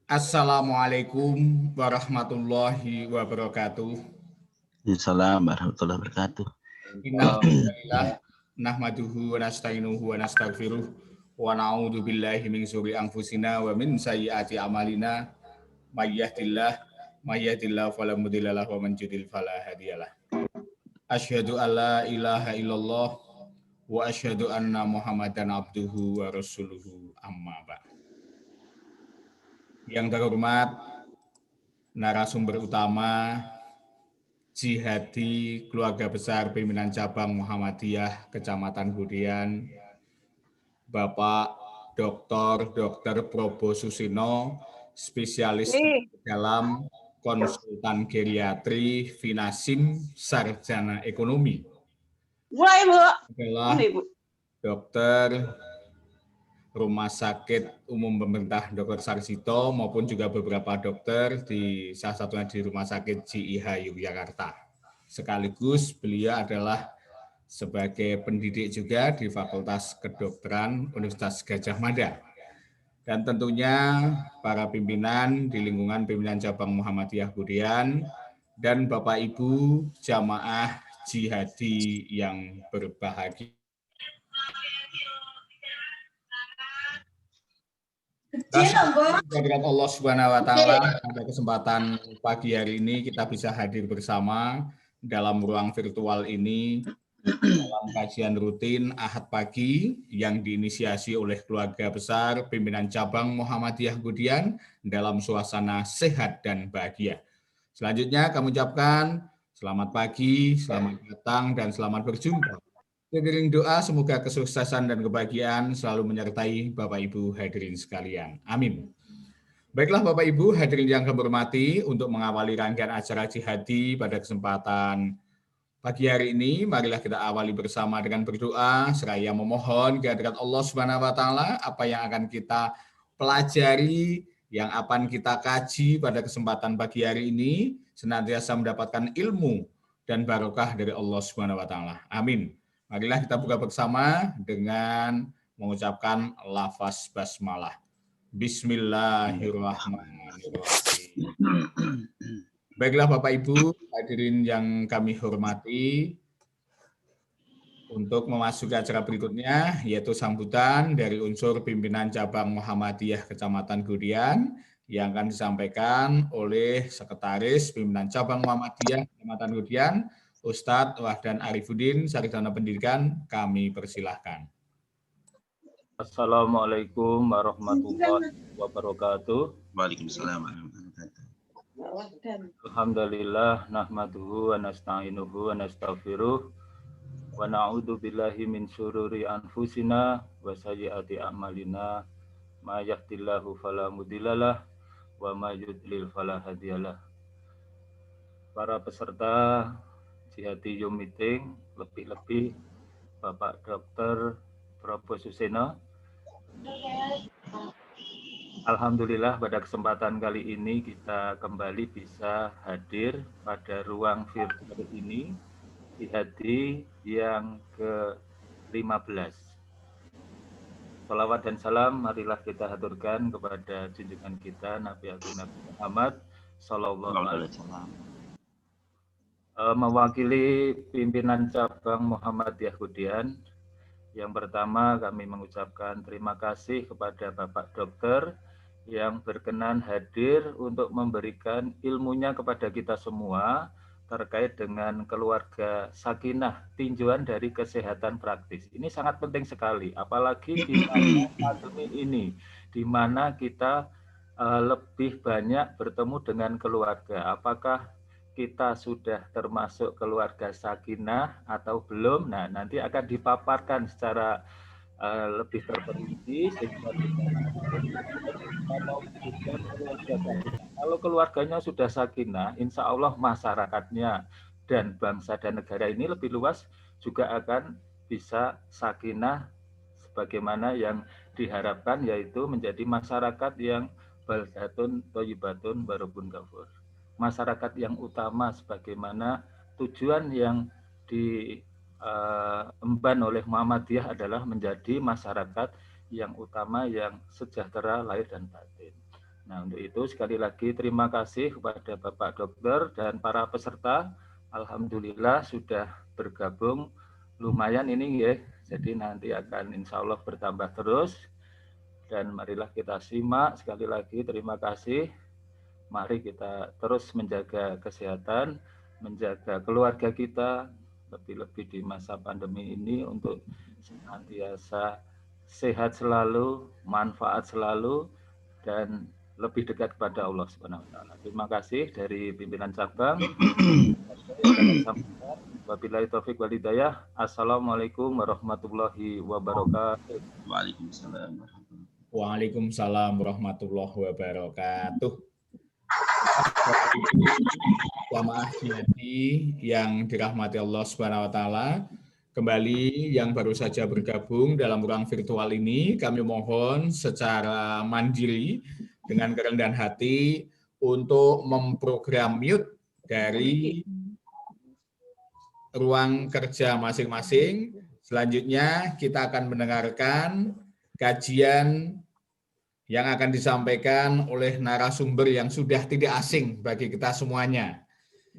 Assalamualaikum warahmatullahi wabarakatuh. Assalamualaikum warahmatullahi wabarakatuh. Innalhamdulillah nahmaduhu wa nasta'inuhu wa nastaghfiruh wa na'udzu billahi min syururi anfusina wa min sayyiati a'malina may yahdihillahu fala mudhilla lahu wa man yudhlil fala hadiyalah. Asyhadu an la ilaha illallah wa asyhadu anna Muhammadan abduhu wa rasuluhu amma ba'd. Yang terhormat narasumber utama Jihadi Keluarga Besar Pimpinan Cabang Muhammadiyah Kecamatan Budian, Bapak Dr. Probo Susino, spesialis dalam konsultan geriatri Finasim Sarjana Ekonomi. Adalah dokter Rumah Sakit Umum Pemerintah Dr. Sarsito maupun juga beberapa dokter di salah satunya di Rumah Sakit JIH Yogyakarta. Sekaligus beliau adalah sebagai pendidik juga di Fakultas Kedokteran Universitas Gadjah Mada. Dan tentunya para pimpinan di lingkungan pimpinan cabang Muhammadiyah Budian dan Bapak Ibu jamaah jihadi yang berbahagia. Kehadirat Allah Subhanahu wa taala, pada kesempatan pagi hari ini kita bisa hadir bersama dalam ruang virtual ini dalam kajian rutin Ahad pagi yang diinisiasi oleh keluarga besar pimpinan cabang Muhammadiyah Budian dalam suasana sehat dan bahagia. Selanjutnya kami ucapkan selamat pagi, selamat datang dan selamat berjumpa. Seiring doa semoga kesuksesan dan kebahagiaan selalu menyertai Bapak Ibu hadirin sekalian. Amin. Baiklah Bapak Ibu hadirin yang kami hormati, untuk mengawali rangkaian acara jihadi pada kesempatan pagi hari ini, marilah kita awali bersama dengan berdoa seraya memohon kehadirat Allah Subhanahu wa taala apa yang akan kita pelajari, yang akan kita kaji pada kesempatan pagi hari ini senantiasa mendapatkan ilmu dan barokah dari Allah Subhanahu wa taala. Amin. Marilah kita buka bersama dengan mengucapkan lafaz basmalah. Bismillahirrahmanirrahim. Baiklah Bapak Ibu hadirin yang kami hormati, untuk memasuki acara berikutnya yaitu sambutan dari unsur pimpinan cabang Muhammadiyah Kecamatan Budian yang akan disampaikan oleh Sekretaris Pimpinan Cabang Muhammadiyah Kecamatan Budian, Ustadz Wahdan Arifuddin, Sarjana Pendidikan. Kami persilahkan. Assalamualaikum warahmatullahi wabarakatuh. Waalaikumsalam warahmatullahi wabarakatuh. Alhamdulillah nahmaduhu wa nasta'inuhu wa nastaghfiruh wa na'udzu billahi min syururi anfusina wa sayyiati a'malina may yahdihillahu fala mudhillalah wa may yudhlil fala hadiyalah. Para peserta jihadi Zoom meeting, lebih-lebih Bapak Dr. Probo Susino. Alhamdulillah pada kesempatan kali ini kita kembali bisa hadir pada ruang virtual ini jihadi yang ke-15. Salawat dan salam marilah kita haturkan kepada junjungan kita Nabi Agung Nabi Muhammad sallallahu alaihi wasallam. Mewakili pimpinan cabang Muhammadiyah Budian, yang pertama kami mengucapkan terima kasih kepada Bapak Dokter yang berkenan hadir untuk memberikan ilmunya kepada kita semua terkait dengan keluarga sakinah, tinjauan dari kesehatan praktis. Ini sangat penting sekali, apalagi di masa pandemi ini, di mana kita lebih banyak bertemu dengan keluarga. Apakah kita sudah termasuk keluarga sakinah atau belum? Nah, nanti akan dipaparkan secara lebih terperinci sehingga kita mau kalau keluarganya sudah sakinah, insya Allah masyarakatnya dan bangsa dan negara ini lebih luas juga akan bisa sakinah sebagaimana yang diharapkan, yaitu menjadi masyarakat yang baldatun thayyibatun barokun ghafur. Masyarakat yang utama sebagaimana tujuan yang diemban oleh Muhammadiyah adalah menjadi masyarakat yang utama yang sejahtera lahir dan batin. Nah, untuk itu sekali lagi terima kasih kepada Bapak Dokter dan para peserta. Alhamdulillah sudah bergabung lumayan ini ya. Jadi nanti akan insya Allah bertambah terus. Dan marilah kita simak sekali lagi terima kasih. Mari kita terus menjaga kesehatan, menjaga keluarga kita, lebih-lebih di masa pandemi ini untuk senantiasa sehat selalu, manfaat selalu, dan lebih dekat kepada Allah Subhanahu wa taala. Terima kasih dari pimpinan cabang. Wabillahi taufik wal hidayah. Assalamualaikum warahmatullahi wabarakatuh. Waalaikumsalam. Waalaikumsalam warahmatullahi wabarakatuh. Jamaah Jihadi yang dirahmati Allah Subhanahu wa taala. Kembali yang baru saja bergabung dalam ruang virtual ini, kami mohon secara mandiri dengan kerendahan hati untuk memprogram mute dari ruang kerja masing-masing. Selanjutnya kita akan mendengarkan kajian yang akan disampaikan oleh narasumber yang sudah tidak asing bagi kita semuanya.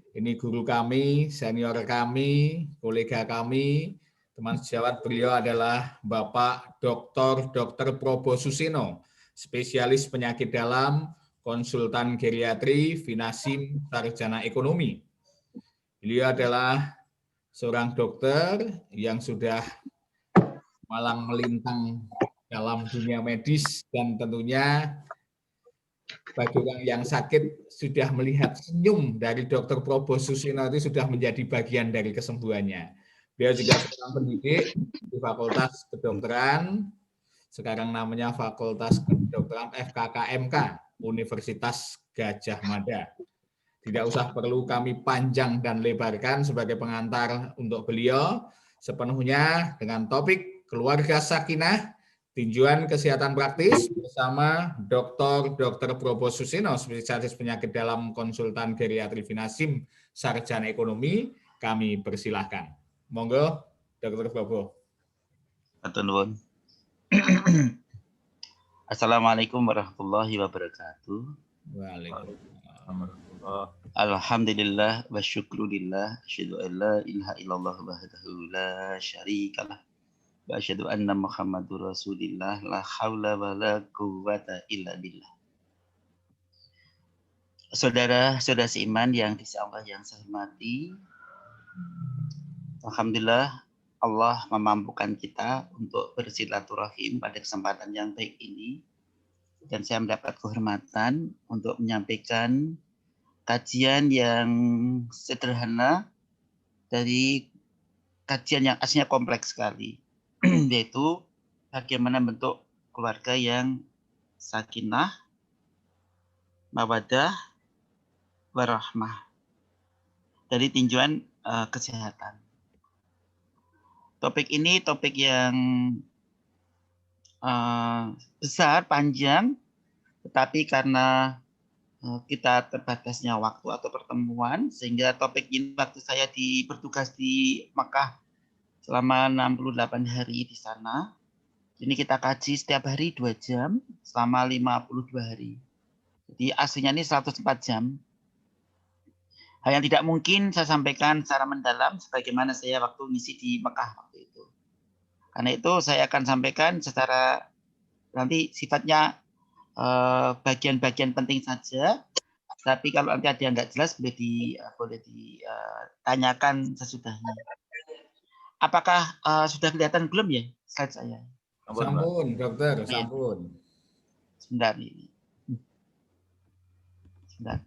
Ini guru kami, senior kami, kolega kami, teman sejawat beliau adalah Bapak Dr. Probo Susino, spesialis penyakit dalam, konsultan geriatri, Finasim, sarjana ekonomi. Beliau adalah seorang dokter yang sudah malang melintang dalam dunia medis dan tentunya bagi orang yang sakit sudah melihat senyum dari Dr. Probo Susino itu sudah menjadi bagian dari kesembuhannya. Beliau juga seorang pendidik di Fakultas Kedokteran, sekarang namanya Fakultas Kedokteran FKKMK, Universitas Gajah Mada. Tidak usah perlu kami panjang dan lebarkan sebagai pengantar untuk beliau, sepenuhnya dengan topik keluarga sakinah, tinjauan kesehatan praktis bersama Dr. Probo Susino, spesialis penyakit dalam, konsultan geriatri, Finasim, sarjana ekonomi. Kami persilahkan. Monggo, Dr. Probo. Assalamualaikum warahmatullahi wabarakatuh. Waalaikumsalam. Alhamdulillah wa syukrulillah, asyhadu an la ilaha illallah wahdahu la syarikalah. Wa asyhadu anna Muhammadur Rasulillah, la haula wa la quwwata illa billah. Saudara-saudara seiman yang disayang Allah yang saya hormati, alhamdulillah Allah memampukan kita untuk bersilaturahim pada kesempatan yang baik ini, dan saya mendapat kehormatan untuk menyampaikan kajian yang sederhana dari kajian yang aslinya kompleks sekali, yaitu bagaimana bentuk keluarga yang sakinah, mawaddah, warahmah dari tinjauan kesehatan. Topik ini topik yang besar, panjang, tetapi karena kita terbatasnya waktu atau pertemuan, sehingga topik ini waktu saya bertugas di Mekah selama 68 hari di sana. Ini kita kaji setiap hari 2 jam selama 52 hari. Jadi aslinya ini 104 jam. Hal yang tidak mungkin saya sampaikan secara mendalam sebagaimana saya waktu ngisi di Mekah waktu itu. Karena itu saya akan sampaikan secara nanti sifatnya bagian-bagian penting saja. Tapi kalau nanti ada yang nggak jelas boleh ditanyakan sesudahnya. Apakah sudah kelihatan belum ya slide saya? Sampun, dokter, sampun. Sebentar ini. Sebentar.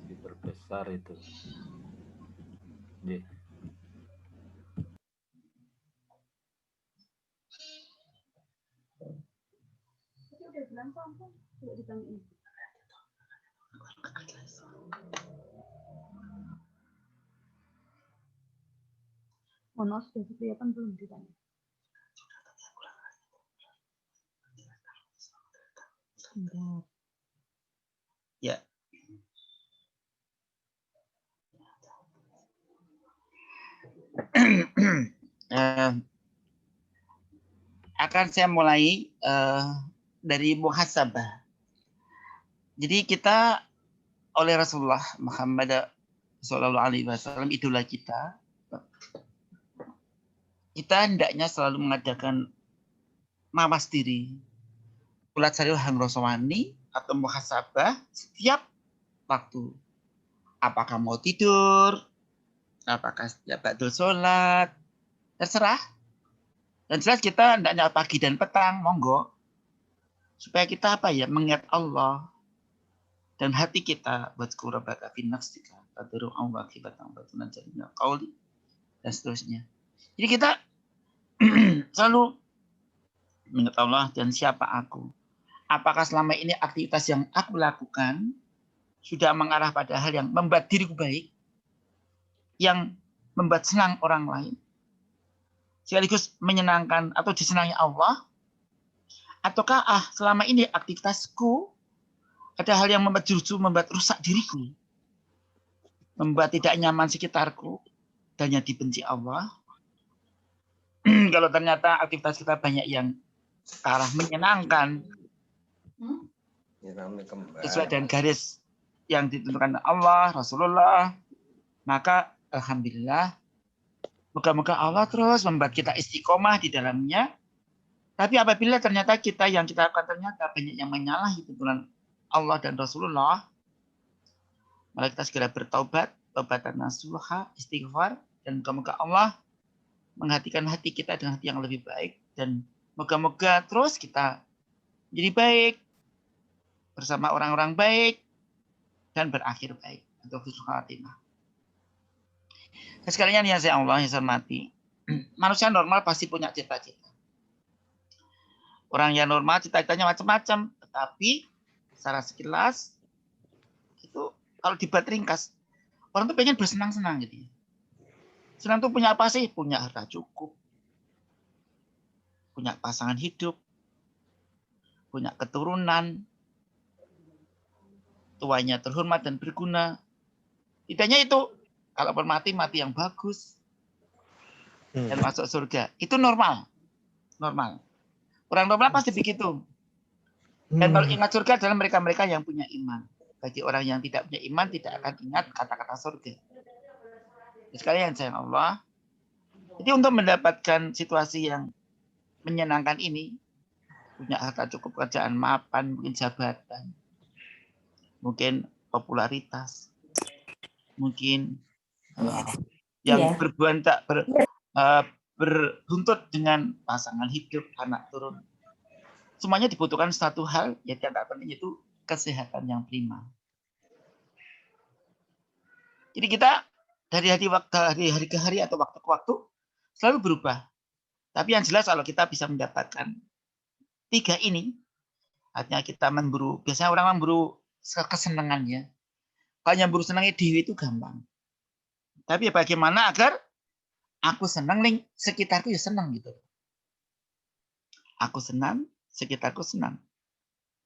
Diperbesar itu. Yeah. Monos sudah kelihatan belum ditanya? Sebentar. Ya. akan saya mulai dari muhasabah. Jadi kita oleh Rasulullah Muhammad Shallallahu Alaihi Wasallam, idola kita hendaknya selalu mengadakan mawas diri, ulat saril hang rosowani atau muhasabah setiap waktu. Apakah mau tidur, apakah setiap ba'dul sholat, terserah. Dan jelas kita hendaknya pagi dan petang, monggo. Supaya kita mengingat Allah. Dan hati kita buat kurabaka fi nafsika tadru Allah kibatan batunan jadinya qauli dan seterusnya. Jadi kita selalu mengingat Allah dan siapa aku. Apakah selama ini aktivitas yang aku lakukan sudah mengarah pada hal yang membuat diriku baik, yang membuat senang orang lain, sekaligus menyenangkan atau disenangi Allah, ataukah selama ini aktivitasku ada hal yang membuat rusak diriku, membuat tidak nyaman sekitarku, dan yang dibenci Allah. Kalau ternyata aktivitas kita banyak yang ke arah menyenangkan, sesuai dengan garis yang ditentukan Allah, Rasulullah, maka alhamdulillah, moga-moga Allah terus membuat kita istiqomah di dalamnya. Tapi apabila ternyata kita lakukan ternyata banyak yang menyalahi tuntunan Allah dan Rasulullah, maka kita segera bertaubat, taubatan nasuha, istighfar, dan moga-moga Allah menghatikan hati kita dengan hati yang lebih baik, dan moga-moga terus kita jadi baik bersama orang-orang baik dan berakhir baik untuk husnul khatimah. Sekalian yang saya Allah yang saya hormati, manusia normal pasti punya cita-cita. Orang yang normal cita-citanya macam-macam, tetapi secara sekilas itu kalau dibuat ringkas, orang tuh pengen bersenang-senang gitu ya. Senang tuh punya apa sih? Punya harta cukup, punya pasangan hidup, punya keturunan, tuanya terhormat dan berguna. Tidaknya itu kalau mati yang bagus dan masuk surga. Itu normal. Orang normal pasti begitu. Dan kalau ingat surga adalah mereka-mereka yang punya iman. Bagi orang yang tidak punya iman tidak akan ingat kata-kata surga. Sekalian sayang Allah. Jadi untuk mendapatkan situasi yang menyenangkan ini, punya harta cukup, kerjaan mapan, mungkin jabatan, mungkin popularitas, mungkin yang berbuntut dengan pasangan hidup, anak turun. Semuanya dibutuhkan satu hal yang tidak penting, yaitu kesehatan yang prima. Jadi kita dari hari ke hari atau waktu ke waktu selalu berubah. Tapi yang jelas kalau kita bisa mendapatkan 3 ini, artinya kita memburu, biasanya orang memburu kesenangannya. Kalau yang memburu senangnya diri itu gampang. Tapi bagaimana agar aku senang, sekitarku ya senang gitu. Aku senang, sekitarku senang.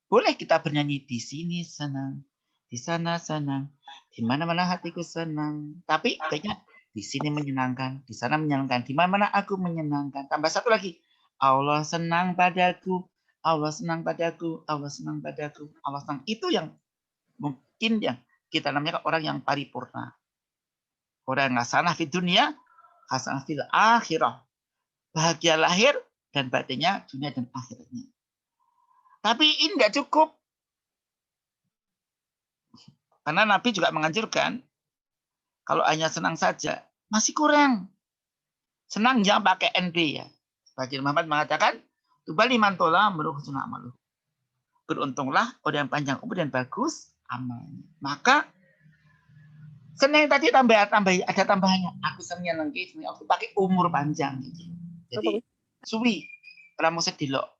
Boleh kita bernyanyi di sini senang, di sana senang, di mana-mana hatiku senang. Tapi kayaknya di sini menyenangkan, di sana menyenangkan, di mana-mana aku menyenangkan. Tambah satu lagi, Allah senang padaku, Allah senang padaku, Allah senang padaku, Allah senang. Itu yang mungkin yang kita namanya orang yang paripurna. Orang yang hasanah di dunia, hasanah fil akhirah. Bahagia lahir dan batinnya, dunia dan akhiratnya. Tapi ini tidak cukup. Karena Nabi juga menganjurkan, kalau hanya senang saja, masih kurang. Senang jangan pakai NB ya. Baginda Muhammad mengatakan, tubali mantola meruhsuna amaluh. Beruntunglah orang yang panjang umur dan bagus amalnya. Maka senang tadi ada tambahannya. Aku senang lagi, aku pakai umur panjang. Gitu. Jadi suwi, ramusek dilok.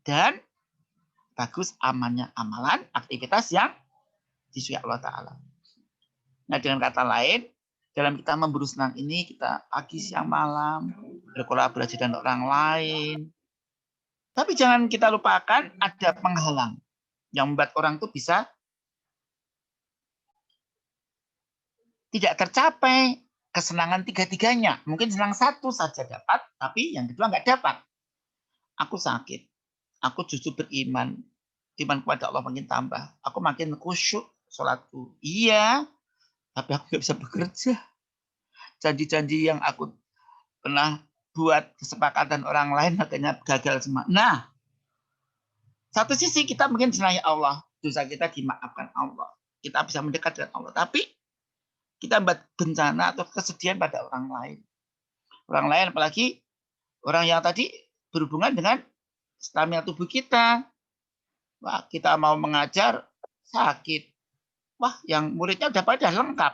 Dan bagus amalnya, amalan, aktivitas yang disukai Allah Ta'ala. Nah dengan kata lain, dalam kita memburu senang ini, kita pagi, siang, malam, berkolaborasi dengan orang lain. Tapi jangan kita lupakan ada penghalang yang membuat orang itu bisa tidak tercapai kesenangan tiga-tiganya. Mungkin senang satu saja dapat, tapi yang kedua nggak dapat. Aku sakit. Aku justru beriman. Iman kepada Allah makin tambah. Aku makin khusyuk sholatku. Iya, tapi aku nggak bisa bekerja. Janji-janji yang aku pernah buat kesepakatan orang lain makanya gagal semua. Nah, satu sisi kita mungkin senang Allah. Dosa kita dimaafkan Allah. Kita bisa mendekat dengan Allah. Tapi kita buat bencana atau kesedihan pada orang lain. Orang lain apalagi orang yang tadi berhubungan dengan stamina tubuh kita. Wah, kita mau mengajar sakit. Wah, yang muridnya udah pada lengkap.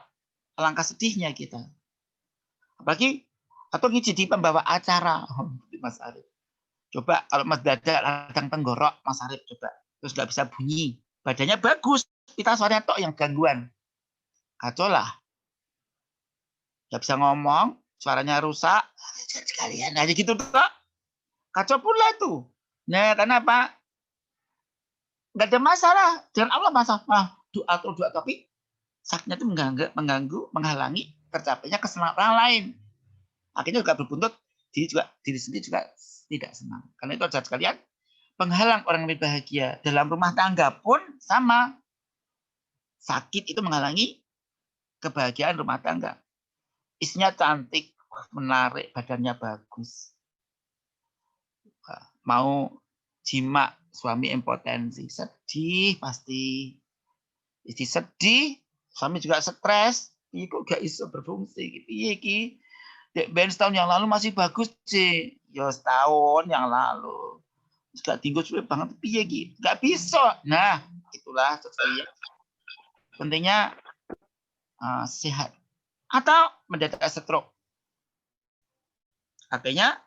Alangkah sedihnya kita. Apalagi atau jadi pembawa acara, Mas Arif. Coba kalau Mas Dada radang tenggorok, Mas Arif coba. Terus nggak bisa bunyi. Badannya bagus. Kita suaranya tok yang gangguan. Kacau lah. Nggak bisa ngomong, suaranya rusak. Sekalian aja gitu tok. Kacau pula tuh. Nah, kenapa? Nggak ada masalah. Dengan Allah masalah. Doa, tapi sakitnya itu mengganggu, menghalangi tercapainya kesenangan orang lain. Akhirnya juga berbuntut, diri sendiri juga tidak senang. Karena itu saudara sekalian, penghalang orang lebih bahagia. Dalam rumah tangga pun sama. Sakit itu menghalangi kebahagiaan rumah tangga. Istrinya cantik, menarik, badannya bagus. Mau jima, suami impotensi. Sedih pasti. Istri sedih, suami juga stres. Ini kok gak bisa berfungsi. Iki. Dek Ben setahun yang lalu masih bagus sih. Ya setahun yang lalu. Gak tinggal sulit banget. Piye gitu. Gak bisa. Nah, itulah sesuai. Pentingnya sehat. Atau mendadak stroke. Akhirnya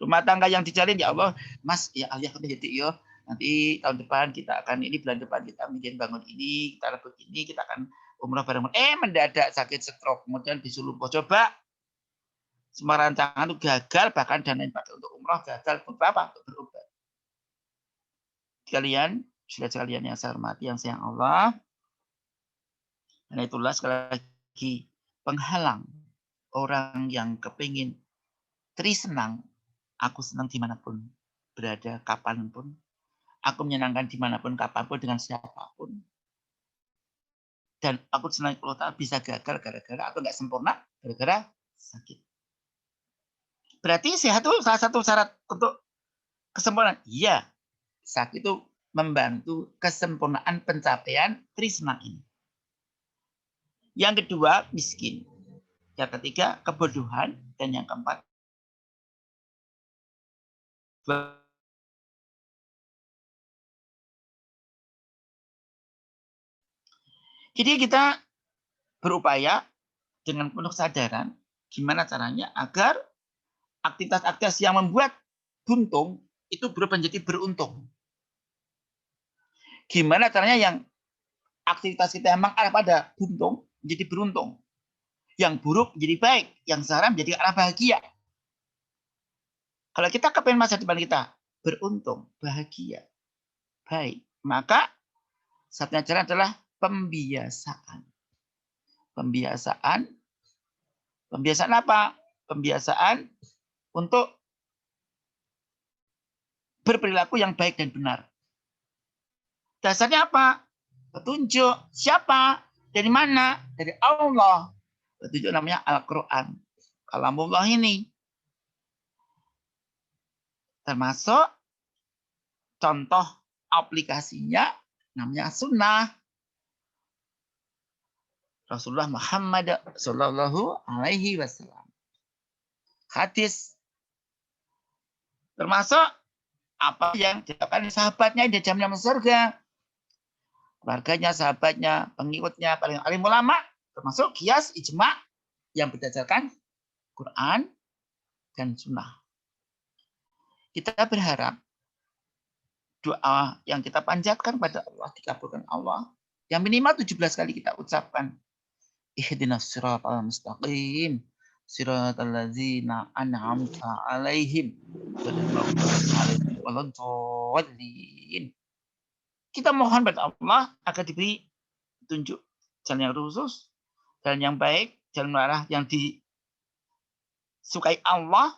rumah tangga yang dijalin, ya Allah, Mas, ya Allah, jadi yo. Nanti tahun depan kita akan, ini bulan depan kita bikin bangun ini, kita rebut ini, kita akan umrah bareng. Mendadak sakit stroke, kemudian disuruh lumpuh. Coba semua rancangan itu gagal, bahkan dana yang dipakai untuk umrah gagal. Untuk apa? Untuk berobat. Sekalian yang saya hormati, yang sayang Allah. Dan itulah sekali lagi penghalang orang yang kepingin senang. Aku senang dimanapun berada, kapanpun. Aku menyenangkan dimanapun, kapanpun, dengan siapapun. Dan aku senang kalau tak bisa gagal gara-gara atau nggak sempurna gara-gara sakit. Berarti sehat itu salah satu syarat untuk kesempurnaan. Iya, sakit itu membantu kesempurnaan pencapaian trisna ini. Yang kedua, miskin. Yang ketiga, kebodohan. Dan yang keempat, jadi kita berupaya dengan penuh kesadaran gimana caranya agar aktivitas-aktivitas yang membuat buntung itu berubah menjadi beruntung. Gimana caranya yang aktivitas kita yang mengarah pada buntung menjadi beruntung. Yang buruk menjadi baik, yang sekarang menjadi arah bahagia. Kalau kita kepengen masa depan kita beruntung, bahagia, baik, maka satunya cara adalah pembiasaan. Pembiasaan apa? Pembiasaan untuk berperilaku yang baik dan benar. Dasarnya apa? Petunjuk. Siapa? Dari mana? Dari Allah. Petunjuk namanya Al-Quran. Kalamullah ini. Termasuk contoh aplikasinya namanya sunnah. Rasulullah Muhammad Sallallahu Alaihi Wasallam. Hadis. Termasuk apa yang dilakukan sahabatnya di zaman surga. Keluarganya, sahabatnya, pengikutnya, paling alim ulama. Termasuk kias, ijma yang berdasarkan Quran dan sunnah. Kita berharap doa yang kita panjatkan pada Allah dikabulkan Allah. Yang minimal 17 kali kita ucapkan. Ihdinas siratal mustaqim. Siratal ladzina an'amta 'alaihim. Kita mohon pada Allah agar diberi petunjuk jalan yang khusus, jalan yang baik, jalan arah yang sukai Allah,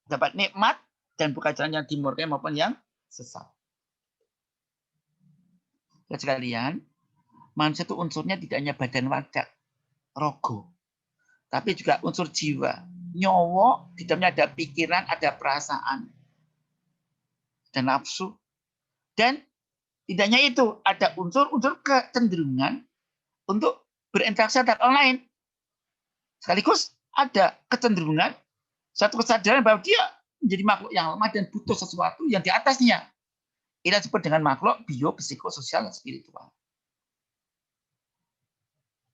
dapat nikmat, dan bukan jalan yang dimurkai maupun yang sesat. Ya sekalian, manusia itu unsurnya tidak hanya badan wadak, rogo, tapi juga unsur jiwa. Nyowo, di dalamnya ada pikiran, ada perasaan, dan nafsu. Dan tidak hanya itu, ada unsur-unsur kecenderungan untuk berinteraksi dengan orang lain. Sekaligus ada kecenderungan, satu kesadaran bahwa dia menjadi makhluk yang lemah dan butuh sesuatu yang di atasnya. Ini disebut dengan makhluk bio, psikososial, dan spiritual.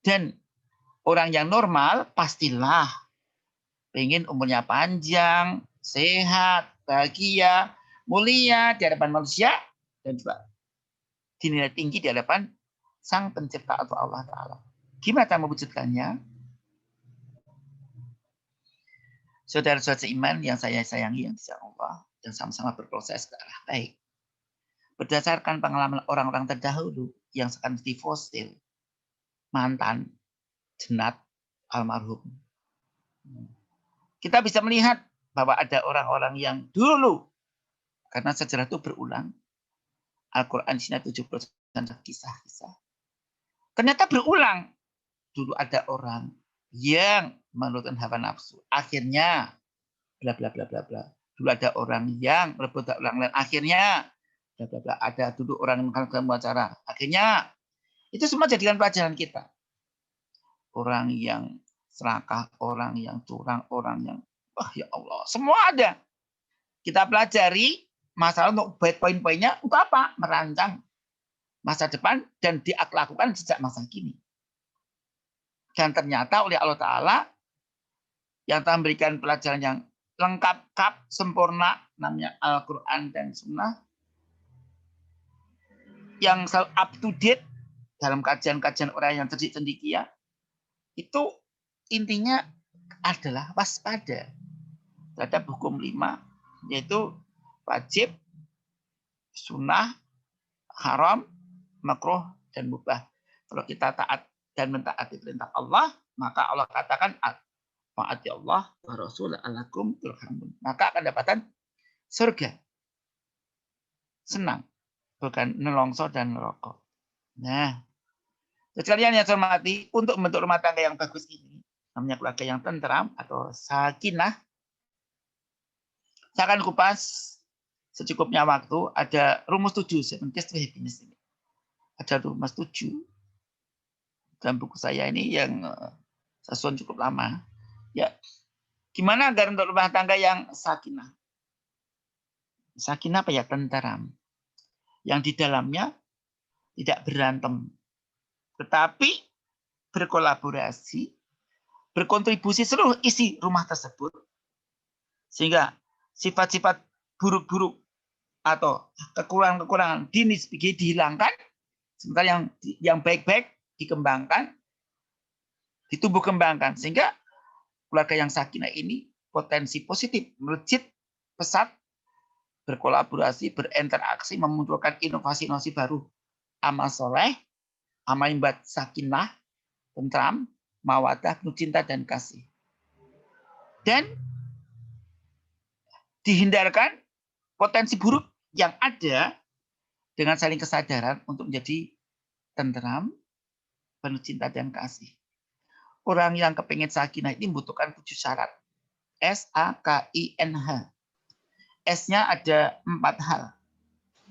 Dan orang yang normal pastilah pengen umurnya panjang, sehat, bahagia, mulia di hadapan manusia, dan juga dinilai tinggi di hadapan Sang Pencipta atau Allah Ta'ala. Gimana cara mewujudkannya? Saudara-saudara iman yang saya sayangi, yang disayang Allah, dan sama-sama berproses ke arah baik. Berdasarkan pengalaman orang-orang terdahulu yang sekarang di fosil, mantan, jenat, almarhum. Kita bisa melihat bahwa ada orang-orang yang dulu, karena sejarah itu berulang, Al-Quran di sini 70% kisah-kisah. Ternyata berulang. Dulu ada orang yang menurutkan hawa nafsu. Akhirnya, bla bla bla bla bla. Dulu ada orang yang merebut orang lain. Akhirnya, bla bla bla. Ada dulu orang yang melakukan acara. Akhirnya, itu semua jadikan pelajaran kita. Orang yang serakah, orang yang curang, orang yang, wah ya Allah, semua ada. Kita pelajari masalah untuk poin-poinnya untuk apa? Merancang masa depan dan dilakukan sejak masa kini. Dan ternyata oleh Allah Ta'ala yang telah memberikan pelajaran yang lengkap, sempurna, namanya Al-Quran dan Sunnah, yang selalu up to date dalam kajian-kajian orang yang cerdik cendekia, itu intinya adalah waspada terhadap hukum 5, yaitu wajib, sunnah, haram, makruh, dan mubah. Kalau kita taat dan mentaati perintah Allah, maka Allah katakan taati Allah wa rasul alakum turhamun. Maka akan dapatkan surga. Senang, bukan nelongso dan neraka. Nah, sekalian yang saya hormati, untuk membentuk rumah tangga yang bagus ini, namanya keluarga yang tentram atau sakinah, saya akan kupas secukupnya waktu. Ada rumus 7, 7 keys to happiness ini. Ada rumus 7 dalam buku saya ini yang saya susun cukup lama. Ya, gimana agar untuk rumah tangga yang sakinah? Sakinah apa ya? Tentram. Yang di dalamnya tidak berantem, tetapi berkolaborasi, berkontribusi seluruh isi rumah tersebut, sehingga sifat-sifat buruk-buruk atau kekurangan-kekurangan dihilangkan, sementara yang baik-baik dikembangkan, ditumbuh kembangkan, sehingga keluarga yang sakinah ini potensi positif, melejit, pesat, berkolaborasi, berinteraksi, memunculkan inovasi-inovasi baru, amal soleh, amal yang buat sakinah, tentram, mawaddah, penuh cinta dan kasih. Dan dihindarkan potensi buruk yang ada dengan saling kesadaran untuk menjadi tentram, penuh cinta dan kasih. Orang yang kepingin sakinah ini membutuhkan 7 syarat. S-A-K-I-N-H. S-nya ada 4 hal.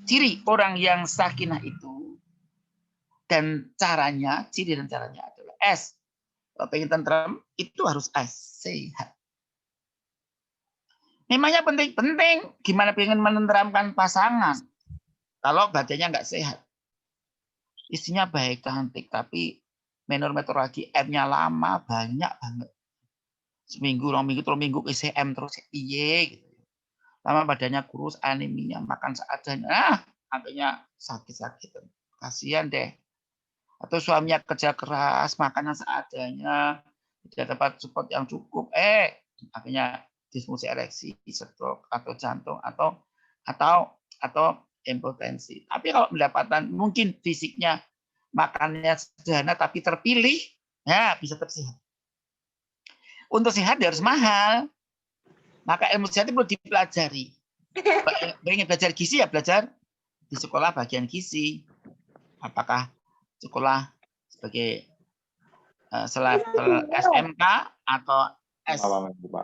Ciri orang yang sakinah itu dan caranya, ciri dan caranya adalah S. Kalau pengen tentram, itu harus S, sehat. Memangnya penting. Gimana pengen menenteramkan pasangan kalau badannya nggak sehat? Istrinya baik, cantik, tapi meteorologi M-nya lama, banyak banget. Seminggu, 2 minggu, 3 minggu ICM terus iye gitu. Lama badannya kurus, anemia, makan seadanya. Akhirnya sakit-sakit. Kasihan deh. Atau suaminya kerja keras, makanan seadanya, tidak dapat support yang cukup. Akhirnya disfungsi ereksi, stroke, atau jantung, atau impotensi. Tapi kalau mendapatkan mungkin fisiknya makannya sederhana tapi terpilih, ya bisa tersehat. Untuk sehat harus mahal. Maka ilmu sehat itu perlu dipelajari. Ingin belajar gizi ya belajar di sekolah bagian gizi. Apakah sekolah sebagai SMK atau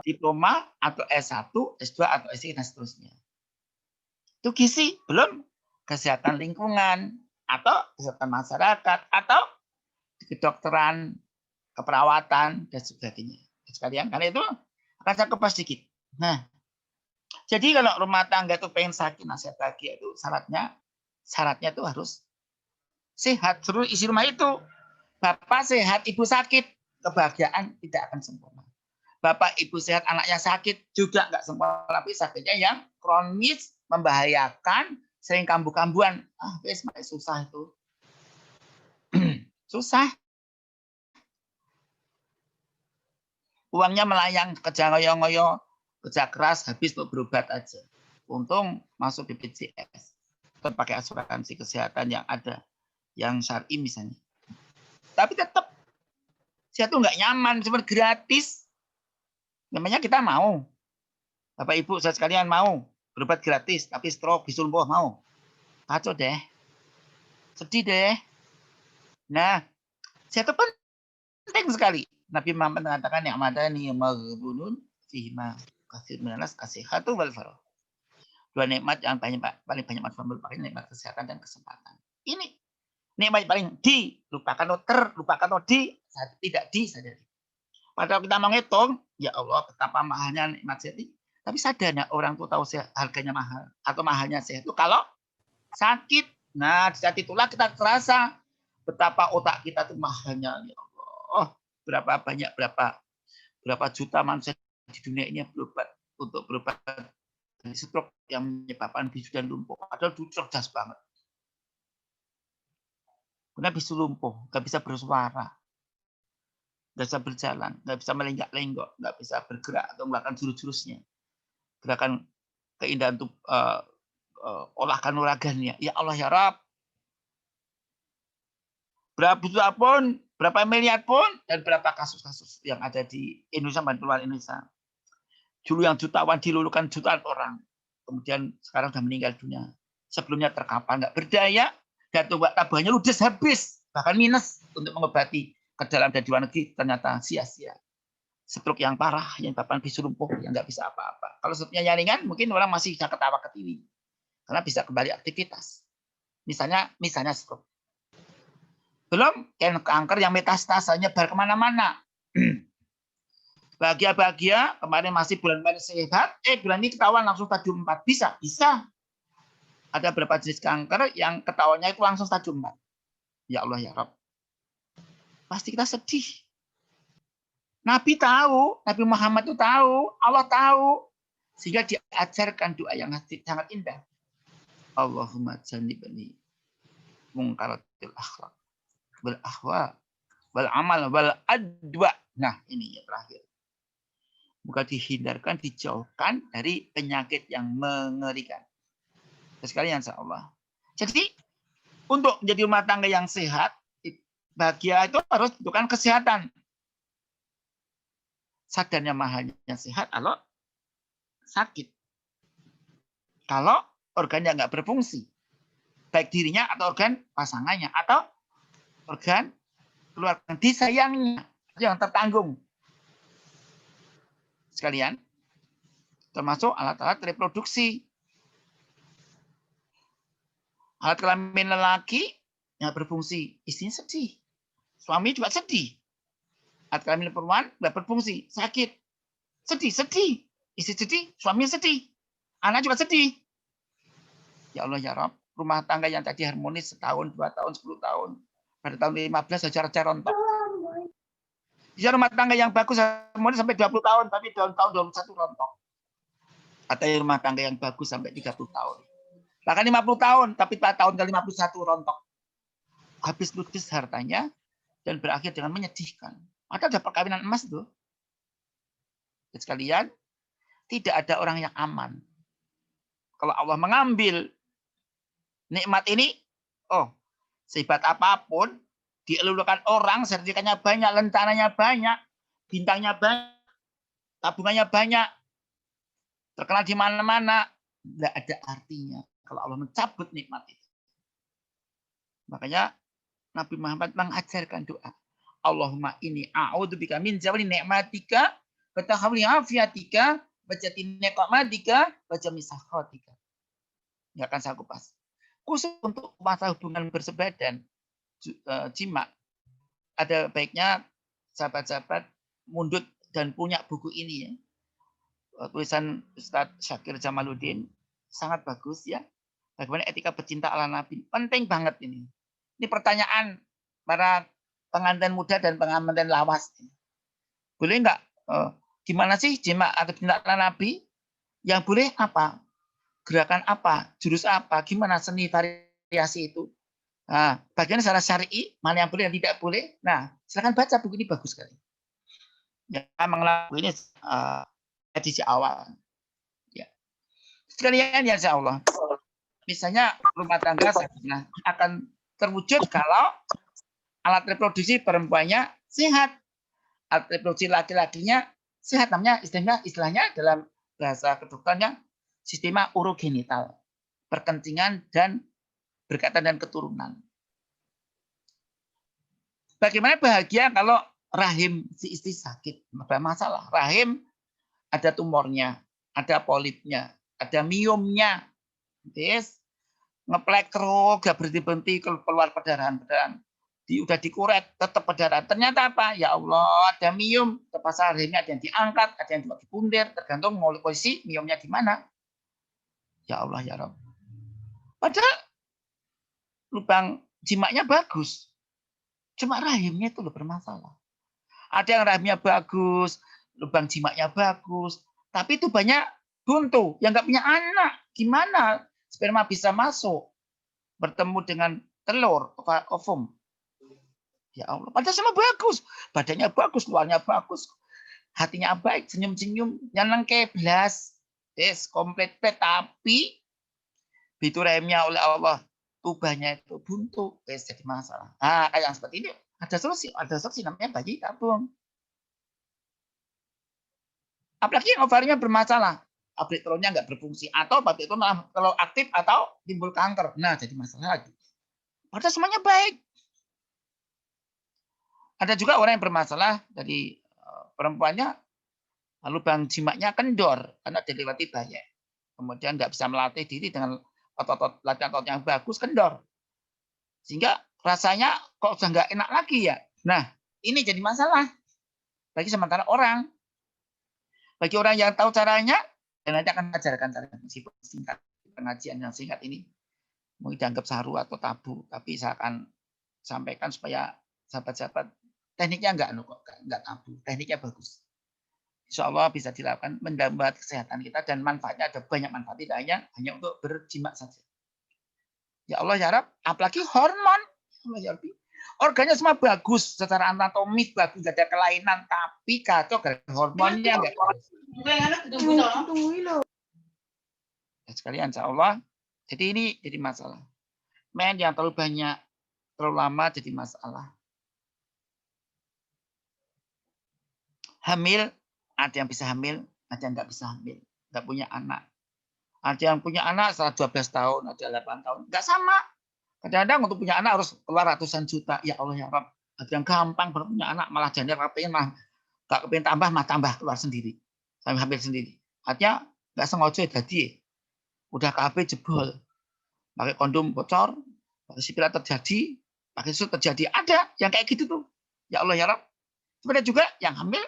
diploma atau S1, S2 atau S3 dan seterusnya. Itu gizi, belum kesehatan lingkungan atau kesehatan masyarakat atau kedokteran, keperawatan dan sebagainya. Sekalian karena itu akan saya kupas sedikit. Nah, jadi kalau rumah tangga itu pengen sakit, nasihat lagi itu syaratnya itu harus sehat. Seluruh isi rumah itu bapak sehat, ibu sakit, kebahagiaan tidak akan sempurna. Bapak ibu sehat, anaknya sakit juga nggak sempurna, tapi sakitnya yang kronis, membahayakan, sering kambuh-kambuhan. Wes susah itu. Susah. Uangnya melayang, kerja ngoyo-ngoyo, kerja keras, habis untuk berobat aja. Untung masuk BPJS. Tetap pakai asuransi kesehatan yang ada, yang syar'i misalnya. Tapi tetap saya tuh nggak nyaman, cuma gratis. Namanya kita mau. Bapak Ibu saya sekalian mau berobat gratis, tapi stroke, bisul lumpuh mau. Kacau deh. Sedih deh. Nah, saya tuh penting sekali. Nabi Muhammad mengatakan yang madani maghbunun fihima kasir minanas kasihatu wal farah. Dua nikmat yang paling banyak manfaat paling nikmat kesehatan dan kesempatan. Ini nikmat paling dilupakan atau terlupakan atau tidak disadari. Padahal kita mau ngitung, ya Allah betapa mahalnya nikmat sehat ini. Tapi sadar nggak orang tuh tahu harganya mahal atau mahalnya sehat itu kalau sakit. Nah, di saat itulah kita terasa betapa otak kita tuh mahalnya. Ya Allah, berapa juta manusia di dunia ini berobat dari stroke yang menyebabkan bisu dan lumpuh. Padahal dulu cerdas banget. Karena bisu lumpuh, nggak bisa bersuara, nggak bisa berjalan, nggak bisa melenggak-lenggok, nggak bisa bergerak atau melakukan jurus-jurusnya. Gerakan keindahan olah kanuragannya. Ya Allah ya Rabb. Berapa juta pun, berapa miliar pun, dan berapa kasus-kasus yang ada di Indonesia dan luar Indonesia. Dulu yang jutawan dilulukan jutaan orang. Kemudian sekarang sudah meninggal dunia. Sebelumnya terkapar, nggak berdaya, dan tabahnya ludes habis, bahkan minus untuk mengobati ke dalam dan di luar negeri, ternyata sia-sia. Stroke yang parah, yang menyebabkan bisu lumpuh, yang nggak bisa apa-apa. Kalau stroke-nya ringan, mungkin orang masih bisa ketawa ke TV. Karena bisa kembali aktivitas. Misalnya stroke. Belum kanker yang metastasa nyebar kemana-mana. Bahagia-bahagia, kemarin masih bulan Maret sehat, bulan ini ketahuan langsung stadium 4. Bisa. Ada beberapa jenis kanker yang ketahuannya itu langsung stadium 4. Ya Allah ya Rabb. Pasti kita sedih. Nabi tahu, Nabi Muhammad itu tahu, Allah tahu. Sehingga diajarkan doa yang sangat indah. Allahumma jannibni munkaratil akhlaq wal ahwa wal amal wal adwa. Nah, ini yang terakhir. Bukan dihindarkan, dijauhkan dari penyakit yang mengerikan. Sekalian insya Allah. Jadi, untuk menjadi rumah tangga yang sehat, bahagia itu harus bukan kesehatan. Sadarnya mahalnya sehat kalau sakit. Kalau organnya nggak berfungsi. Baik dirinya atau organ pasangannya. Atau organ keluarga disayangnya. Yang tertanggung. Sekalian. Termasuk alat-alat reproduksi. Alat kelamin lelaki yang berfungsi. Istrinya sedih. Suami juga sedih. Alat kelamin perempuan nggak berfungsi. Sakit. Sedih. Istri sedih, suami sedih. Anak juga sedih. Ya Allah ya Rabb, rumah tangga yang tadi harmonis setahun, 2 tahun, 10 tahun. Pada tahun 15 saja rontok. Bisa rumah tangga yang bagus harmonis sampai 20 tahun, tapi tahun 21 rontok. Atau rumah tangga yang bagus sampai 30 tahun. Bahkan 50 tahun, tapi tahun ke-51 rontok. Habis ludes hartanya dan berakhir dengan menyedihkan. Ada perkawinan emas tuh. Sekalian, tidak ada orang yang aman. Kalau Allah mengambil nikmat ini, sehebat apapun, dielulukan orang, sertifikatnya banyak, lencananya banyak, bintangnya banyak, tabungannya banyak, terkenal di mana-mana, nggak ada artinya kalau Allah mencabut nikmat itu. Makanya Nabi Muhammad mengajarkan doa. Allahumma inni a'udzubika min zawali ni'matika wa tahawuli afiatika wa jati niqmatika wa jami sakhatika. Enggak akan saya kupas. Khusus untuk masalah hubungan bersebadan jima, ada baiknya sahabat-sahabat mundut dan punya buku ini ya. Tulisan Ustadz Syakir Jamaluddin sangat bagus ya. Bagaimana etika bercinta ala Nabi. Penting banget ini. Ini pertanyaan para pengantin muda dan pengantin lawas. Boleh nggak? Gimana sih jima atau cinta ala Nabi? Yang boleh apa? Gerakan apa? Jurus apa? Gimana seni variasi itu? Nah, bagian secara syar'i, mana yang boleh dan tidak boleh. Nah, silakan baca buku ini, bagus sekali. Ya, mengelakui ini edisi awal. Ya. Sekalian ya insya Allah. Misalnya rumah tangga akan terwujud kalau alat reproduksi perempuannya sehat. Alat reproduksi laki-lakinya sehat. Namanya istilahnya dalam bahasa kedokterannya sistema urogenital. Perkencingan dan berkaitan dan keturunan. Bagaimana bahagia kalau rahim si istri sakit, ada masalah. Rahim ada tumornya, ada polipnya, ada miomnya. Yes. Ngeplek terus, gak berhenti-berhenti keluar perdarahan. Udah dikuret, tetap perdarahan. Ternyata apa? Ya Allah, ada miom. Tepas rahimnya ada yang diangkat, ada yang dipuntir, tergantung mau posisi miomnya di mana. Ya Allah, ya Rabb. Padahal lubang jimaknya bagus. Cuma rahimnya itu bermasalah. Ada yang rahimnya bagus, lubang jimaknya bagus, tapi itu banyak buntu yang nggak punya anak. Gimana sperma bisa masuk bertemu dengan telur ovum? Ya Allah, padahal semua bagus, badannya bagus, luarnya bagus, hatinya baik, senyum-senyum, nyeneng keblas, komplit, tapi itu rahimnya oleh Allah ubahnya itu buntu, jadi masalah. Nah, kayak yang seperti ini ada solusi namanya bayi tabung. Apalagi yang ovarinya bermasalah, pabrik telurnya nggak berfungsi atau pabrik telur kalau aktif atau timbul kanker. Nah, jadi masalah lagi. Padahal semuanya baik. Ada juga orang yang bermasalah dari perempuannya lubang jimaknya kendor karena dilewati banyak. Kemudian nggak bisa melatih diri dengan latihan otot yang bagus, kendor. Sehingga rasanya kok sudah nggak enak lagi ya. Nah, ini jadi masalah. Bagi sementara orang. Bagi orang yang tahu caranya, dan nanti akan ajarkan caranya. Meskipun singkat, pengajian yang singkat ini mau dianggap saru atau tabu, tapi saya akan sampaikan supaya sahabat-sahabat tekniknya nggak tabu, tekniknya bagus. Insya Allah bisa dilakukan menambah kesehatan kita dan manfaatnya ada banyak manfaat, tidak hanya untuk berjimat saja. Ya Allah ya Rabb, apalagi hormon, ya Allah, organnya semua bagus, secara anatomis bagus, nggak ada kelainan, tapi kacau hormonnya nggak bagus. Ya, sekalian insya Allah, jadi ini jadi masalah. Men yang terlalu banyak, terlalu lama jadi masalah. Hamil, ada yang bisa hamil, ada yang nggak bisa hamil, nggak punya anak. Ada yang punya anak setelah 12 tahun, ada 8 tahun, nggak sama. Kadang-kadang untuk punya anak harus keluar ratusan juta. Ya Allah ya Rabb. Ada yang gampang punya anak, malah janda pengen mah nggak kepengen tambah, mah tambah keluar sendiri, sampai hamil sendiri. Artinya nggak sengaja jadi, udah KB jebol, pakai kondom bocor, pakai sipil terjadi, pakai susu terjadi. Ada yang kayak gitu tuh. Ya Allah ya Rabb. Sebenarnya juga yang hamil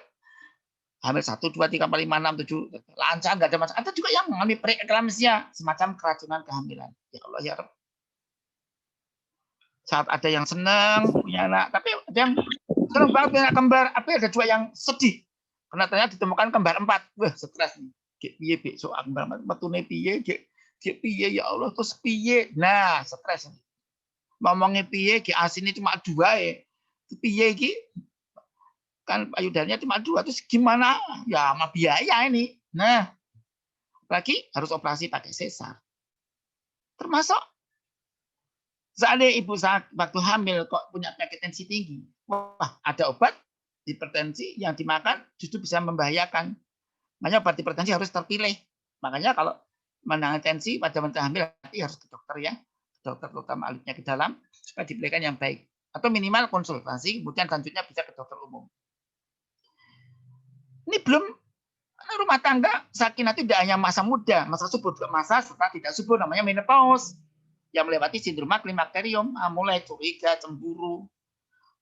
1, 2, 3, 4, 5, 6, 7 lancar, nggak ada masalah. Ada juga yang mengalami preeklamsia, semacam keracunan kehamilan. Ya Allah ya Rabb. Saat ada yang senang punya anak, tapi ada yang senang banget punya kembar. Tapi ada juga yang sedih karena ternyata ditemukan kembar 4. Wah, stres nih. Piye besok kembar metune piye, piye ya Allah terus piye. Nah, stres. Ngomongnya piye, asine cuma 2 ya. Piye iki? Kan payudaranya cuma 2, terus gimana? Ya sama biaya ini. Nah, lagi harus operasi pakai sesar. Termasuk seandainya ibu saat waktu hamil kok punya penyakit tensi tinggi, wah ada obat hipertensi yang dimakan justru bisa membahayakan. Makanya obat hipertensi harus terpilih. Makanya kalau menangani tensi pada wanita hamil harus ke dokter ya, dokter terutama alifnya ke dalam supaya diberikan yang baik. Atau minimal konsultasi, kemudian selanjutnya bisa ke dokter umum. Ini belum rumah tangga sakinah itu tidak hanya masa muda, masa subur, juga masa setelah tidak subur namanya menopause. Yang melewati sindrom klimakterium, mulai curiga, cemburu.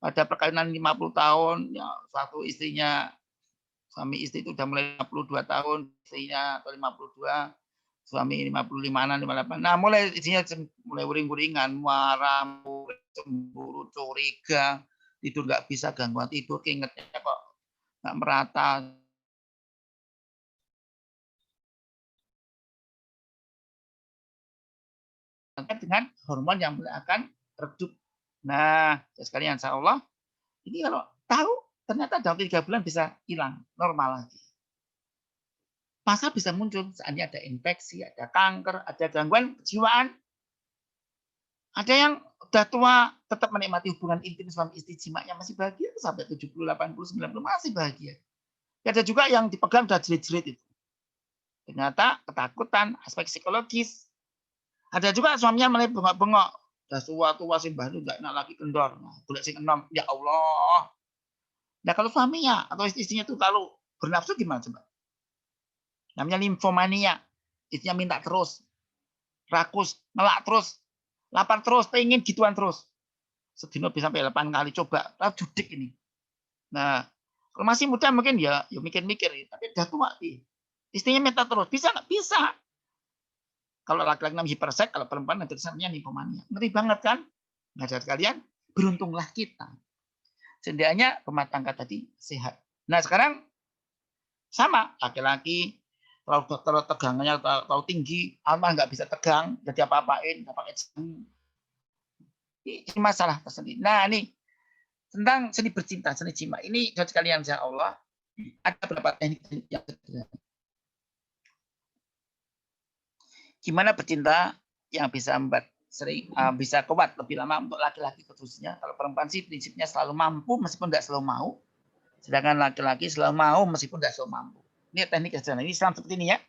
Pada perkawinan 50 tahun, ya, satu istrinya, suami istri itu sudah mulai 52 tahun, istrinya atau 52, suami 55-an, 58. Nah, mulai istrinya mulai uring-uringan, marah, cemburu, curiga, tidur nggak bisa, gangguan tidur, keingetnya kok nggak merata. Dengan hormon yang akan redup. Nah, sekalian insya Allah, ini kalau tahu ternyata dalam 3 bulan bisa hilang, normal lagi. Masa bisa muncul saatnya ada infeksi, ada kanker, ada gangguan kejiwaan. Ada yang udah tua tetap menikmati hubungan intim suami istri, jimatnya masih bahagia sampai 70, 80, 90 masih bahagia. Ada juga yang dipegang udah jerit-jerit itu. Ternyata ketakutan, aspek psikologis. Ada juga suaminya mulai bengok-bengok. Udah tua-tua sih mbah itu enggak enak lagi kendor. Nah, boleh sing enom, ya Allah. Nah, kalau suaminya atau istrinya itu kalau bernafsu gimana coba? Namanya limfomania. Istrinya minta terus. Rakus, ngelak terus. Lapar terus, pengen gituan terus. Sedino bisa sampai 8 kali coba. Judik ini. Nah, kalau masih muda mungkin ya mikir-mikir. Tapi udah tua. Istrinya minta terus. Bisa nggak? Bisa. Kalau laki-laki namanya hiperseks, kalau perempuan nanti namanya nymphomania. Ngeri banget kan? Ngajar kalian, beruntunglah kita. Setidaknya rumah tangga tadi sehat. Nah sekarang sama, laki-laki kalau tegangannya terlalu tinggi, Allah nggak bisa tegang, jadi apa-apain, nggak pakai jamu. Ini masalah tersendiri. Nah ini tentang seni bercinta, seni jima. Ini dari kalian insya Allah ada beberapa teknik yang sederhana. Gimana bercinta yang bisa membuat bisa kuat lebih lama untuk laki-laki khususnya. Kalau perempuan sih prinsipnya selalu mampu meskipun tidak selalu mau. Sedangkan laki-laki selalu mau meskipun tidak selalu mampu. Ini teknik sederhana. Ini Islam seperti ini ya.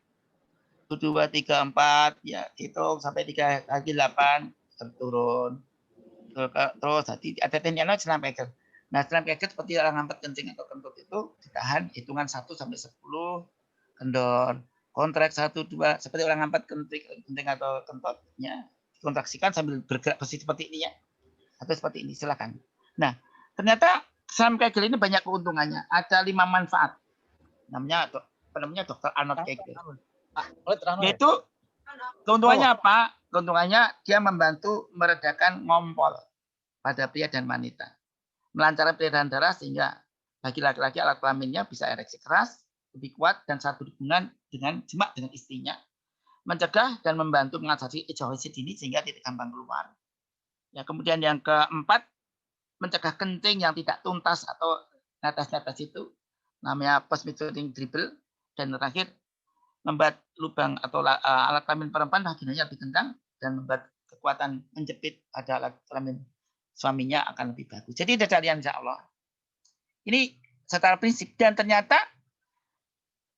1, 2, 3, 4 ya hitung sampai 3 kali 8 turun. Terus ada tekniknya selam peker. Nah selam peker seperti orang ngangkat kencing atau kentut itu ditahan hitungan 1 sampai 10 kendor. Kontrak 1, 2 seperti orang ngangkat kencing atau kentutnya kontraksikan sambil bergerak posisi seperti ini ya. Atau seperti ini silakan. Nah, ternyata Selam Kegel ini banyak keuntungannya. Ada 5 manfaat. Namanya Dr. Arnold Kegel. Yaitu keuntungannya apa? Keuntungannya dia membantu meredakan ngompol pada pria dan wanita. Melancarkan peredaran darah sehingga bagi laki-laki alat kelaminnya bisa ereksi keras, lebih kuat dan saat berhubungan dengan jima dengan istrinya. Mencegah dan membantu mengatasi ejakulasi dini sehingga tidak gampang keluar. Ya, kemudian yang keempat, mencegah kencing yang tidak tuntas atau netes-netes itu namanya post-maturing dribble. Dan terakhir, membuat lubang atau alat kelamin perempuan vaginanya lebih kencang dan membuat kekuatan menjepit pada alat kelamin suaminya akan lebih bagus. Jadi ada carian insya Allah. Ini secara prinsip dan ternyata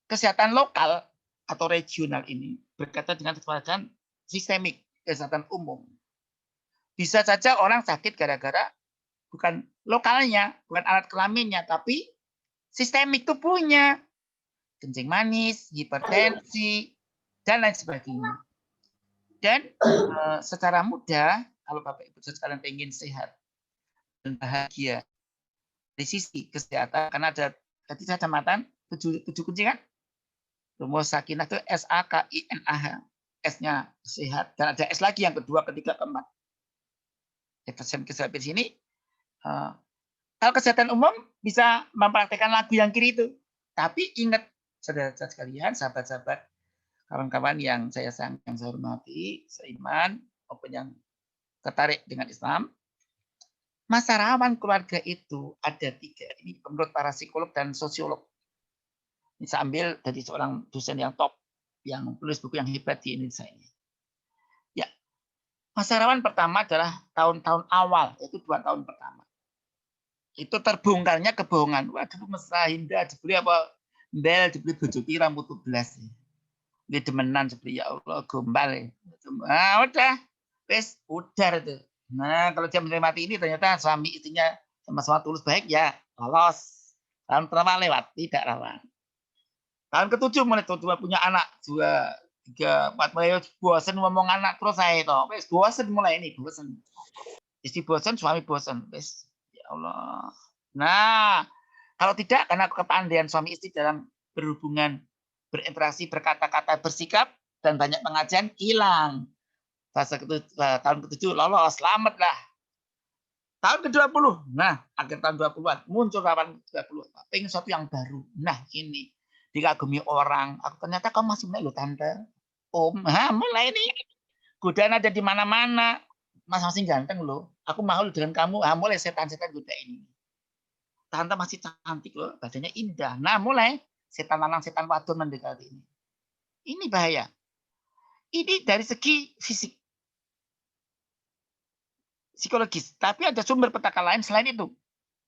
kesehatan lokal atau regional ini berkaitan dengan kesehatan sistemik, kesehatan umum. Bisa saja orang sakit gara-gara bukan lokalnya, bukan alat kelaminnya, tapi sistemik tubuhnya. Kencing manis, hipertensi, dan lain sebagainya. Dan secara mudah, kalau Bapak Ibu sekalian ingin sehat dan bahagia dari sisi kesehatan, karena ada tadi saya camatan 7 kunci kan? Rumus sakinah itu SAKINAH. S-nya sehat. Dan ada S lagi yang kedua, ketiga, keempat. Kesehatan di sini. Kalau kesehatan umum bisa mempraktekkan lagu yang kiri itu. Tapi ingat, saudara-saudara sekalian, sahabat-sahabat, kawan-kawan yang saya sayang, yang saya hormati, seiman, maupun yang tertarik dengan Islam, masa rawan keluarga itu ada 3. Ini menurut para psikolog dan sosiolog. Ini saya ambil dari seorang dosen yang top, yang tulis buku yang hebat di Indonesia ini. Ya, masa rawan pertama adalah tahun-tahun awal, yaitu 2 tahun pertama. Itu terbongkarnya kebohongan. Waduh, mesra, indah, dibeli apa? Bel, dibeli bojo pira, mutu belas. Dia demenan seperti ya Allah gombal. Nah, udah itu. Nah, kalau dia menerima ini ternyata suami istrinya sama-sama tulus baik ya lolos. Tahun pertama lewat, tidak rawan. Tahun ke-7 mulai dua punya anak, 2, 3, 4 mulai bosan ngomong anak terus saya itu. Wes bosan mulai ini, bosan. Istri bosan, suami bosan. Wes ya Allah. Nah, kalau tidak karena kepandaian suami istri dalam berhubungan, berinteraksi, berkata-kata, bersikap dan banyak pengajian hilang. Tahun ke-7 lolos, selamat lah. Tahun ke-20, nah akhir tahun 20-an muncul kawan 20, pengen sesuatu yang baru. Nah ini dikagumi orang, aku ternyata kamu masih mulai loh tante, om, mulai ini godaan ada di mana-mana, masing-masing ganteng loh. Aku mau dengan kamu, mulai setan-setan goda ini. Tante masih cantik loh, badannya indah. Nah mulai setan lanang, setan wadon mendekati ini. Ini bahaya. Ini dari segi fisik. Psikologis, tapi ada sumber petaka lain selain itu.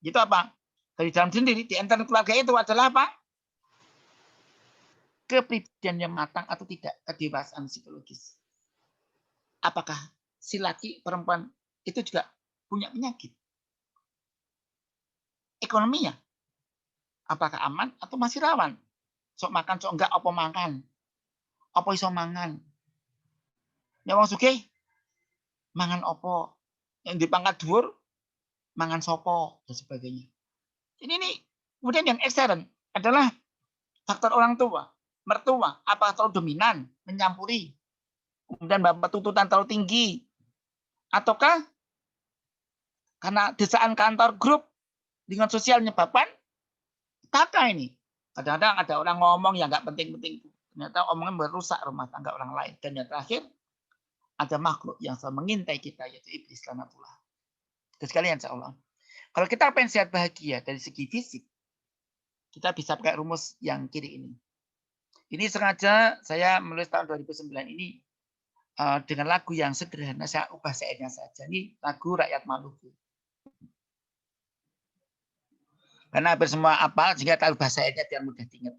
Itu apa? Dari dalam sendiri, di internal keluarga itu adalah apa? Kepribadian yang matang atau tidak, kedewasaan psikologis. Apakah si laki perempuan itu juga punya penyakit? Ekonominya, apakah aman atau masih rawan? Sok makan, sok enggak, apa makan? Apa iso mangan? Ya wong sugih mangan opo? Yang dipangkat dhuwur mangan sopo dan sebagainya. Ini kemudian yang ekstern adalah faktor orang tua, mertua, apa terlalu dominan, mencampuri, kemudian bapak tuntutan terlalu tinggi, ataukah karena desaan kantor grup dengan sosial menyebabkan petaka ini. Kadang-kadang ada orang ngomong yang nggak penting-penting, ternyata omongan merusak rumah tangga orang lain. Dan yang terakhir ada makhluk yang selalu mengintai kita, yaitu iblis laknatullah. Terus sekalian insya Allah. Kalau kita pengen sehat bahagia dari segi fisik, kita bisa pakai rumus yang kiri ini. Ini sengaja saya menulis tahun 2009 ini dengan lagu yang sederhana, saya ubah syairnya saja. Ini lagu Rakyat Maluku. Karena hampir semua apal, sehingga tahu bahasa syairnya biar mudah diingat.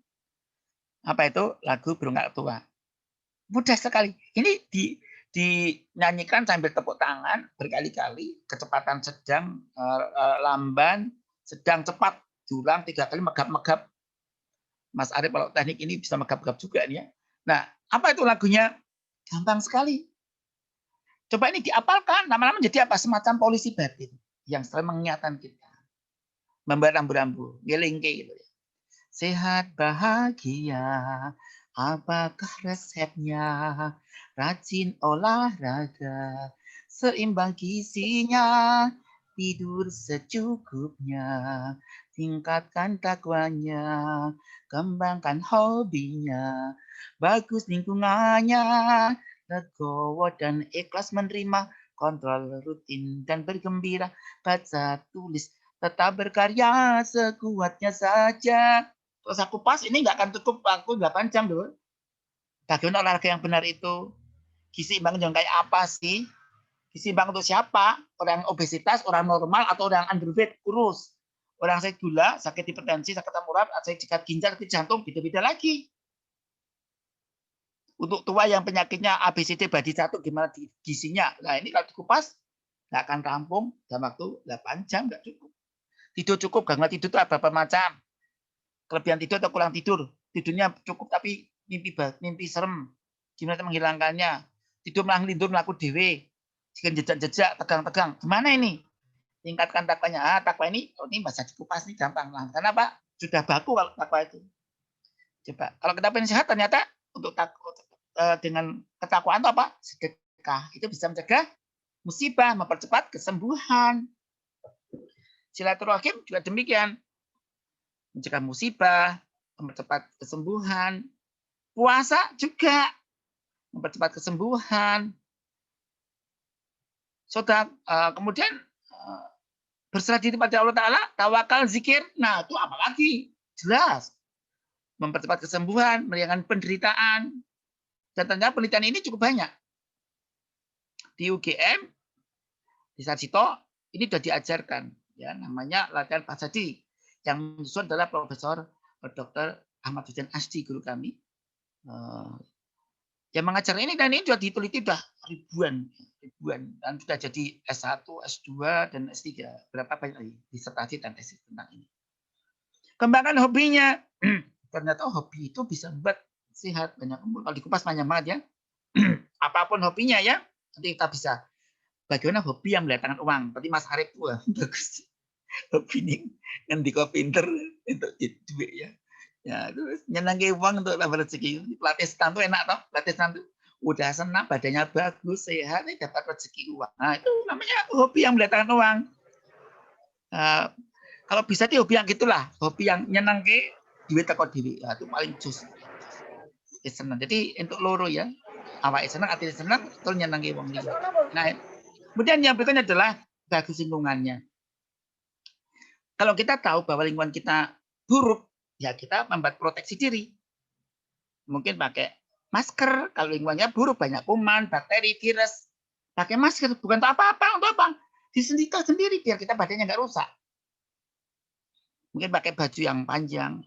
Apa itu? Lagu Berunggak Tua. Mudah sekali. Ini dinyanyikan sambil tepuk tangan berkali-kali, kecepatan sedang, lamban, sedang, cepat, diulang 3 kali, megap-megap. Mas Arief kalau teknik ini bisa megap-megap juga nih ya. Nah, apa itu lagunya? Gampang sekali. Coba ini diapalkan, lama-lama jadi apa? Semacam polisi batin yang selalu mengingatkan kita. Membuat rambu-rambu, ngelingke gitu ya. Sehat bahagia, apakah resepnya? Rajin olahraga, seimbang gizinya, tidur secukupnya, tingkatkan takwanya, kembangkan hobinya, bagus lingkungannya, legowo dan ikhlas menerima, kontrol rutin dan bergembira, baca tulis, tetap berkarya sekuatnya saja. Terus aku pas ini nggak akan cukup aku 8 jam dulu. Bagaimana olahraga yang benar itu? Gizi seimbang yang kayak apa sih? Gizi seimbang untuk siapa? Orang obesitas, orang normal, atau orang underweight, kurus? Orang sakit gula, sakit hipertensi, sakit asam urat, sakit ginjal, sakit jantung, beda-beda lagi. Untuk tua yang penyakitnya ABCD badi 1 gimana gizinya? Nah ini kalau dikupas nggak akan rampung dalam waktu 8 jam nggak cukup. Tidur cukup, gangguan tidur itu ada berapa macam? Kelebihan tidur atau kurang tidur? Tidurnya cukup tapi mimpi serem. Gimana menghilangkannya? Tidur melindur melaku dewe. Jika jejak-jejak, tegang-tegang. Gimana ini? Tingkatkan takwanya. Takwa ini, oh ini bahasa dikupas nih gampang. Karena apa? Sudah baku kalau takwa itu. Coba, kalau kita pengen sehat ternyata untuk dengan ketakwaan itu apa? Sedekah. Itu bisa mencegah musibah, mempercepat kesembuhan. Silaturahim juga demikian. Mencegah musibah, mempercepat kesembuhan. Puasa juga mempercepat kesembuhan. Kemudian berserah diri pada Allah Ta'ala, tawakal, zikir. Nah, itu apa lagi? Jelas. Mempercepat kesembuhan, meringankan penderitaan. Dan ternyata penelitian ini cukup banyak. Di UGM, di Sarjito, ini sudah diajarkan. Ya, namanya latihan pasadi yang menyusun adalah Profesor Dr. Ahmad Hussein Asdi, guru kami. Yang mengajar ini dan ini sudah diteliti sudah ribuan dan sudah jadi S1, S2 dan S3. Berapa banyak lagi disertasi dan tesis tentang ini. Kembangkan hobinya. Ternyata hobi itu bisa membuat sehat, banyak kumpul. Kalau dikupas panjang banget ya. Apapun hobinya ya, nanti kita bisa. Bagaimana hobi yang mendatangkan uang? Berarti Mas Arif wah bagus. Hobi ini ngendiko pinter untuk duit ya. Ya, terus nyenangi uang untuk tambah rezeki. Pelatih senam itu enak toh. Pelatih senam itu udah senam, badannya bagus, sehat, dapat rezeki uang. Nah, itu namanya hobi yang mendatangkan uang. Kalau bisa sih hobi yang gitulah, hobi yang nyenangi duit teko dhewe. Ya, itu paling jos. Senang. Jadi untuk loro ya. Awake senang, hati senang, terus nyenangi wong liya. Nah, kemudian yang berikutnya adalah bagus lingkungannya. Kalau kita tahu bahwa lingkungan kita buruk, ya kita membuat proteksi diri. Mungkin pakai masker, kalau lingkungannya buruk, banyak kuman, bakteri, virus. Pakai masker, bukan untuk apa-apa, untuk apa? Disendika sendiri, biar kita badannya nggak rusak. Mungkin pakai baju yang panjang,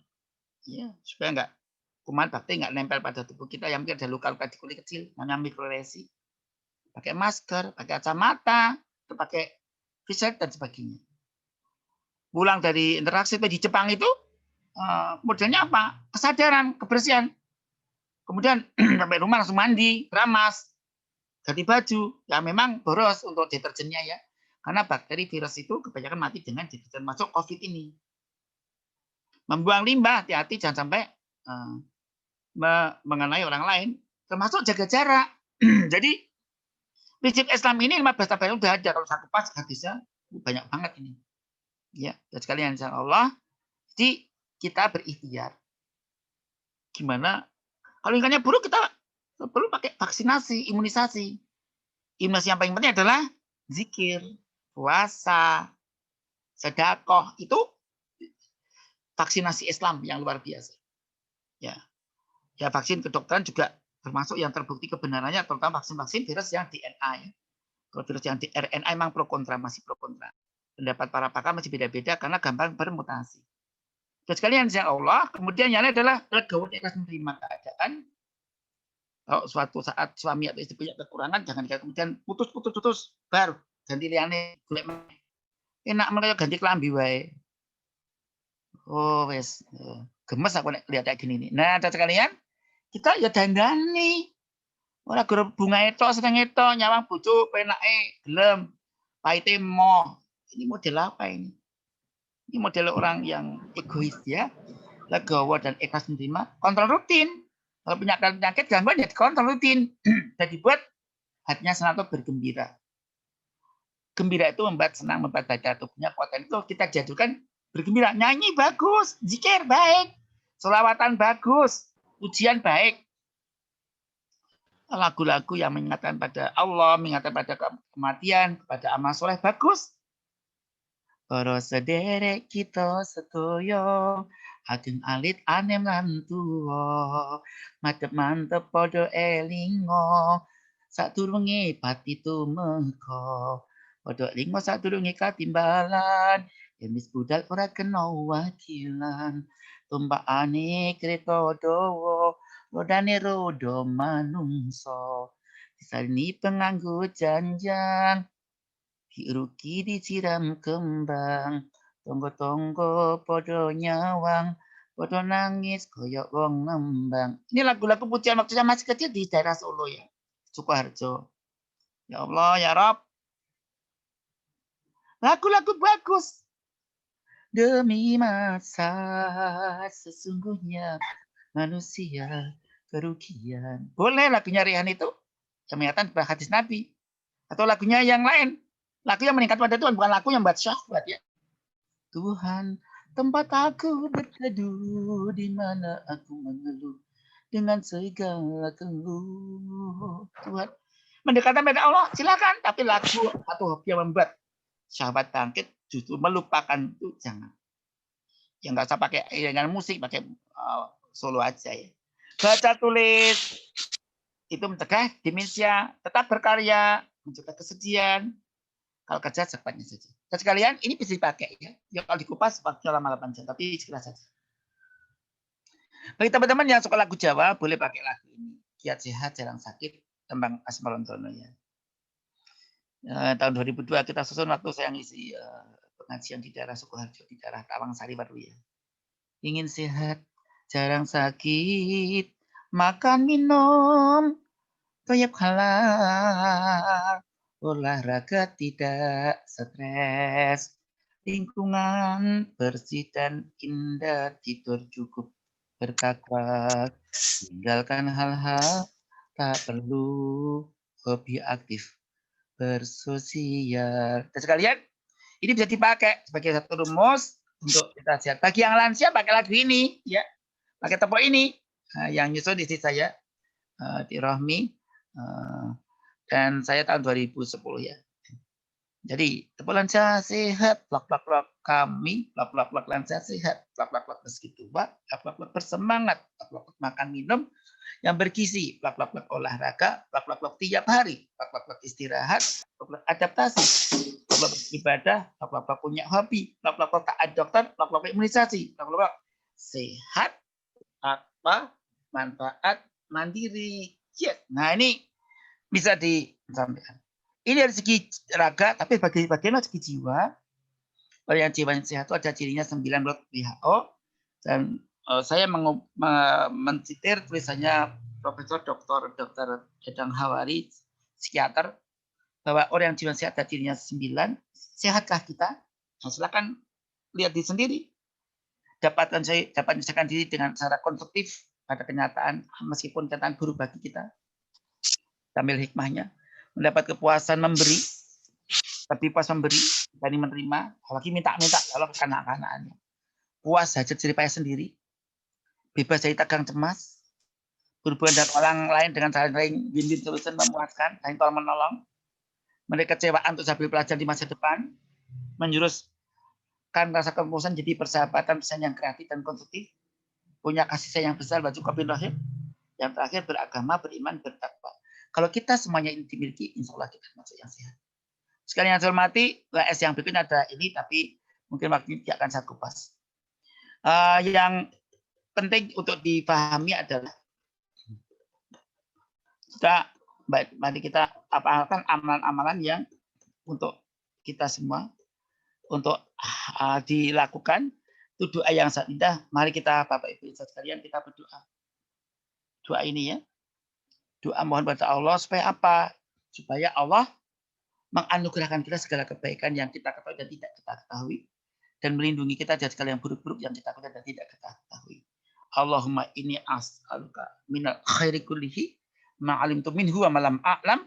ya supaya nggak kuman, bakteri nggak nempel pada tubuh kita, yang mungkin ada luka-luka di kulit kecil, namanya mikrolesi. Pakai masker, pakai kacamata, pakai face dan sebagainya. Pulang dari interaksi di Jepang itu, modelnya apa? Kesadaran, kebersihan. Kemudian sampai rumah langsung mandi, keramas, ganti baju. Ya memang boros untuk deterjennya ya. Karena bakteri virus itu kebanyakan mati dengan deterjen masuk COVID ini. Membuang limbah, hati-hati jangan sampai mengenai orang lain. Termasuk jaga jarak. Jadi prinsip Islam ini 15 tahun sudah ada. Kalau saya kupas hadisnya banyak banget ini. Ya, dan sekalian insya Allah. Jadi kita berikhtiar. Gimana? Kalau lingkungannya buruk kita perlu pakai vaksinasi, imunisasi. Imunisasi yang paling penting adalah zikir, puasa, sedekah. Itu vaksinasi Islam yang luar biasa. Ya, ya vaksin kedokteran juga termasuk yang terbukti kebenarannya, terutama vaksin-vaksin virus yang DNA. Ya. Kalau virus yang di RNA memang pro kontra, masih pro kontra. Pendapat para pakar masih beda-beda karena gampang bermutasi. Dan sekalian insya Allah, kemudian yang lain adalah legowo ikhlas menerima keadaan. Kalau suatu saat suami atau istri punya kekurangan, jangan kemudian putus, baru ganti liane, enak mereka ganti kelambi wae. Oh wes, gemes aku lihat kayak gini nih. Nah, ada sekalian, kita ya dandani. Ora guru bunga itu, sedang itu, nyawang bojo penake gelem, paite mo. Ini model apa ini? Ini model orang yang egois ya, legowo dan ikhlas menerima, kontrol rutin. Kalau punya penyakit gangguan ya kontrol rutin. Dan dibuat hatinya senang atau bergembira. Gembira itu membuat senang, membuat baca tubuhnya konten itu kita jadikan bergembira. Nyanyi bagus, zikir baik, sholawatan bagus, ujian baik. Lagu-lagu yang mengingatkan pada Allah, mengingatkan pada kematian, kepada amal soleh bagus. Para sederek kita sedaya ageng alit anem lan tuwa mantep padha elinga sadurunge pati tumeka padha elinga sadurunge katimbalan yen wis budal ora kena wakilan tumpakane kreta dawa rodane roda manungsa disalini penganggo janjang diuruki disiram kembang, tonggo-tonggo podo nyawang, podo nangis koyok wong ngembang. Ini lagu-lagu pujian waktu saya masih kecil di daerah Solo ya, Sukoharjo. Ya Allah, ya Rob. Lagu-lagu bagus. Demi masa sesungguhnya manusia kerugian. Boleh lagunya Rihan itu. Ternyata hadis Nabi. Atau lagunya yang lain. Lagu yang meningkat pada Tuhan, bukan lagu yang buat syahwat ya. Tuhan, tempat aku berteduh, di mana aku mengeluh dengan segala keluh. Tuhan, mendekatkan pada Allah, silakan. Tapi lagu atau hobi yang membuat syahwat bangkit, justru melupakan itu jangan. Ya nggak usah pakai dengan musik, pakai solo aja ya. Baca tulis, itu mencegah demensia, tetap berkarya, mencegah kesedihan. Kalau kerja cepatnya saja. Dan sekalian ini bisa dipakai ya. Ya kalau dikupas waktu lama 8 jam, tapi sekilas saja. Bagi teman-teman yang suka lagu Jawa boleh pakai lagu ini. Kiat sehat, jarang sakit, tembang Asmarontono ya. Tahun 2002 kita susun waktu saya ngisi pengajian di daerah Sukoharjo, di daerah Tawangsari baru ya. Ingin sehat, jarang sakit, makan minum banyak halal, olahraga tidak stres, lingkungan bersih dan indah, tidur cukup bertakwa, tinggalkan hal-hal tak perlu, hobi aktif bersosial. Dan sekalian, ini bisa dipakai sebagai satu rumus untuk kita sehat. Bagi yang lansia pakai lagu ini, ya, pakai tepuk ini. Nah, yang nyusun istri saya, di Rohmi, dan saya tahun 2010 ya. Jadi tepuk lansia sehat, plak plak plak kami, plak plak plak lansia sehat, plak plak plak meski tua, plak plak plak bersemangat, plak plak plak makan minum yang bergizi, plak plak plak olahraga, plak plak plak tiap hari, plak plak plak istirahat, plak plak adaptasi, plak plak ibadah, plak plak plak punya hobi, plak plak plak taat dokter, plak plak imunisasi, plak plak plak sehat, apa manfaat mandiri. Yes. Nah ini bisa disampaikan. Ini dari segi raga, tapi bagaimana segi jiwa? Kalau yang jiwa yang sehat itu ada cirinya 9 menurut WHO. Dan saya mencitir tulisannya Profesor Dr. Edang Hawari, psikiater, bahwa orang yang jiwa sehat ada cirinya 9. Sehatkah kita? Nah, silakan lihat di sendiri. Dapat menyelesaikan diri dengan cara konstruktif pada kenyataan, meskipun kenyataan buruk bagi kita. Sambil hikmahnya. Mendapat kepuasan memberi, tapi pas memberi, berani menerima, apalagi minta-minta, kalau kekanak-kanakannya. Puas hajat jerih payah sendiri, bebas dari tegang cemas, berhubungan dengan orang lain dengan saling win-win solution memuaskan, saling tolong menolong, mereka kecewaan untuk sambil belajar di masa depan, menjuruskan rasa kepuasan jadi persahabatan yang kreatif dan konstruktif, punya kasih sayang besar baju kopin rahim, yang terakhir beragama, beriman, bertakwa. Kalau kita semuanya ini dimiliki, insya Allah kita masuk yang sehat. Sekalian yang saya hormati, WS yang berikutnya ada ini, tapi mungkin waktu ini akan saya kupas. Yang penting untuk dipahami adalah mari kita amalkan amalan-amalan yang untuk kita semua, untuk dilakukan. Itu doa yang sangat indah. Mari kita, Bapak Ibu sekalian, kita berdoa. Doa ini ya. Doa mohon pada Allah supaya apa? Supaya Allah menganugerahkan kita segala kebaikan yang kita ketahui dan tidak kita ketahui, dan melindungi kita dari segala yang buruk-buruk yang kita ketahui dan tidak kita ketahui. Allahumma inni as'aluka minal khairi kullihi ma 'alimtu minhu wa ma lam a'lam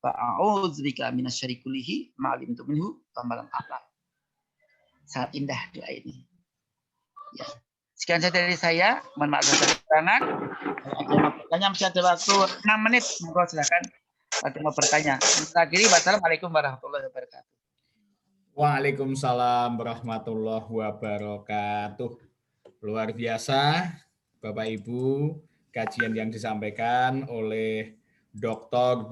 wa a'udzubika minasyarri kullihi ma 'alimtu minhu wa ma lam a'lam. Sangat indah doa ini. Ya. Sekian saja dari saya. Mohon maaf atas kekurangan. Ada yang mau bertanya, masih ada waktu 6 menit. Monggo silakan. Ada yang mau bertanya. Akhiri, wassalamualaikum warahmatullahi wabarakatuh. Waalaikumsalam warahmatullahi wabarakatuh. Luar biasa, Bapak Ibu, kajian yang disampaikan oleh Dr.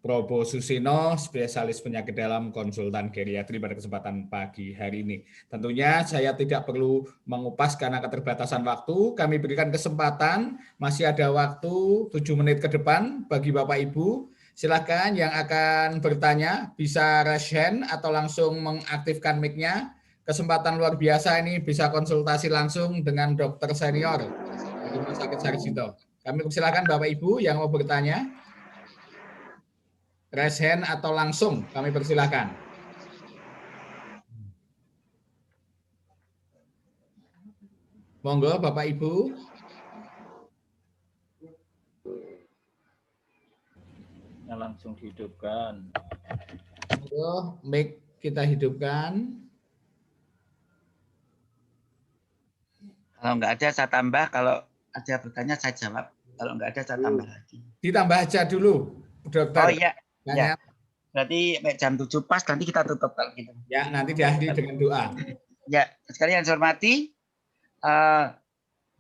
Probo Susino, spesialis penyakit dalam, konsultan geriatri pada kesempatan pagi hari ini. Tentunya saya tidak perlu mengupas karena keterbatasan waktu. Kami berikan kesempatan, masih ada waktu 7 menit ke depan bagi Bapak Ibu. Silakan yang akan bertanya bisa raise hand atau langsung mengaktifkan mic-nya. Kesempatan luar biasa ini bisa konsultasi langsung dengan dokter senior di Rumah Sakit Sarjito. Kami persilakan Bapak Ibu yang mau bertanya. Raise hand atau langsung kami persilakan. Monggo Bapak Ibu. Yang langsung dihidupkan. Monggo mic kita hidupkan. Kalau nggak ada saya tambah, kalau ada bertanya saya jawab. Kalau nggak ada saya tambah lagi. Ditambah aja dulu, dokter. Oh iya. Ya. Berarti jam 7 pas nanti kita tutup kalau gitu. Ya, nanti diakhiri dengan doa. Ya, sekalian saya hormati,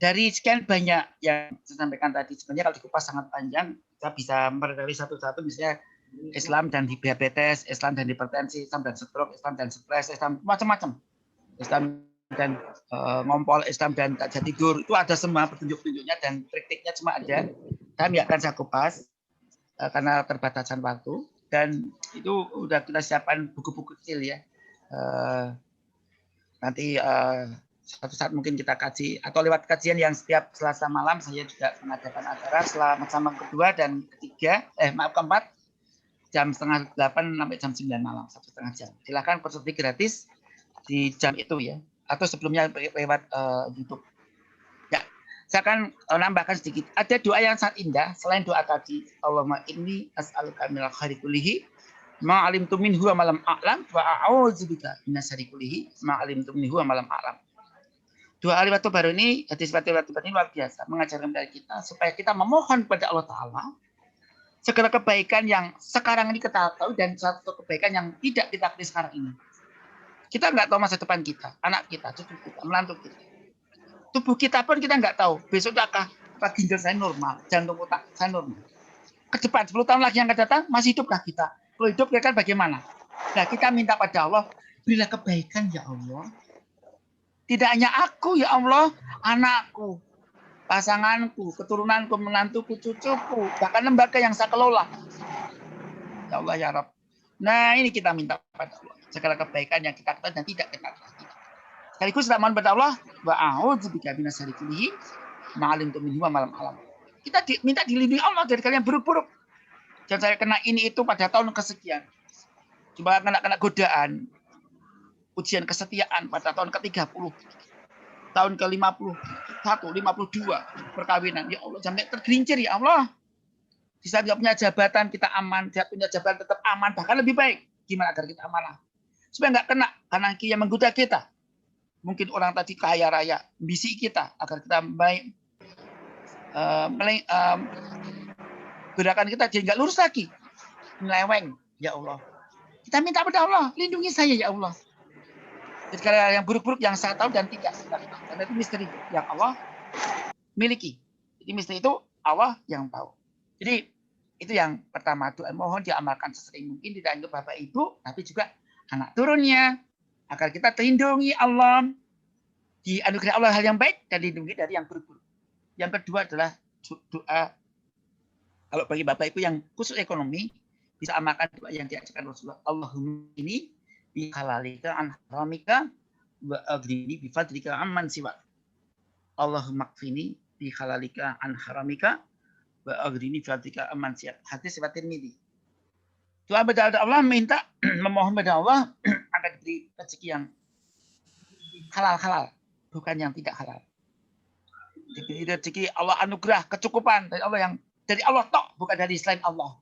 dari sekian banyak yang saya sampaikan tadi, sebenarnya kalau dikupas sangat panjang, kita bisa mempelajari satu-satu, misalnya Islam dan diabetes, Islam dan hipertensi, Islam dan stroke, Islam dan stres, Islam macam-macam, Islam dan ngompol, Islam dan tak bisa tidur, itu ada semua petunjuk-petunjuknya dan trik-triknya semua ada. Saya nggak akan saya kupas karena terbatasan waktu, dan itu udah kita siapkan buku-buku kecil ya. Nanti suatu saat mungkin kita kaji atau lewat kajian yang setiap Selasa malam saya juga mengadakan acara selama kedua dan ketiga, keempat, jam 7:30 sampai jam 9 malam, 1,5 jam. Silakan konsultasi gratis di jam itu ya, atau sebelumnya lewat YouTube. Ya, saya akan nambahkan sedikit. Ada doa yang sangat indah selain doa tadi. Allahumma inni as'aluka minal khairi kullihi ma alimtu minhu wa malam a'lam wa a'udzubika minasyarri kullihi ma alimtu minhu wa malam a'lam. Doa Ali Batu Baru ini, hadis Batu ini luar biasa, mengajarkan kepada kita supaya kita memohon kepada Allah Ta'ala segala kebaikan yang sekarang ini kita tahu dan satu kebaikan yang tidak kita ketahui sekarang ini. Kita nggak tahu masa depan kita, anak kita, cucu kita, menantu kita. Tubuh kita pun kita nggak tahu. Besok apakah ginjal saya normal, jantung otak saya normal. Ke depan 10 tahun lagi yang akan datang, masih hidupkah kita? Kalau hidup kita bagaimana? Nah, kita minta pada Allah, berilah kebaikan ya Allah. Tidak hanya aku ya Allah, anakku, pasanganku, keturunanku, menantuku, cucuku, bahkan lembaga yang saya kelola. Ya Allah ya Rabb. Nah, ini kita minta pada Allah. Segala kebaikan yang kita ketahui dan tidak kita ketahui. Sekaligus kita mohon pada Allah, wa a'udzubika minasyarri kullihi ma alimtu minhu wa malam alam. Kita minta dilindungi Allah dari kalian buruk-buruk. Dan saya kena ini itu pada tahun kesekian. Coba kena godaan, ujian kesetiaan pada tahun ke-30. Tahun ke-51, 52, perkawinan. Ya Allah, sampai tergelincir ya Allah. Di saat nggak punya jabatan, kita aman. Dia punya jabatan tetap aman, bahkan lebih baik. Gimana agar kita amanah? Supaya nggak kena kanan kiri yang menggoda kita. Mungkin orang tadi kaya raya, bisi kita, agar kita baik. Gerakan kita jadi nggak lurus lagi. Meleweng, ya Allah. Kita minta pada Allah, lindungi saya ya Allah. Segala yang buruk-buruk yang saya tahu dan tidak. Karena itu misteri yang Allah miliki. Jadi misteri itu Allah yang tahu. Jadi itu yang pertama, doa mohon diamalkan sesering mungkin, tidak hanya Bapak Ibu, tapi juga anak turunnya. Agar kita terlindungi Allah, dianugerahi Allah hal yang baik, dan dilindungi dari yang buruk-buruk. Yang kedua adalah doa, kalau bagi Bapak Ibu yang khusus ekonomi, bisa amalkan doa yang diajarkan Rasulullah. Allahumma ini bihalalika an haramika wa aghnini bi fadlika amman siwa. Allahumma kfini bihalalika an haramika wa aghnini bi fadlika amman siwa. Hadis riwayat Tirmidzi. Doa pada Allah, minta memohon pada Allah agar diberi rezeki yang halal-halal, bukan yang tidak halal. Diberi rezeki Allah anugerah kecukupan dari Allah yang dari Allah tok, bukan dari selain Allah.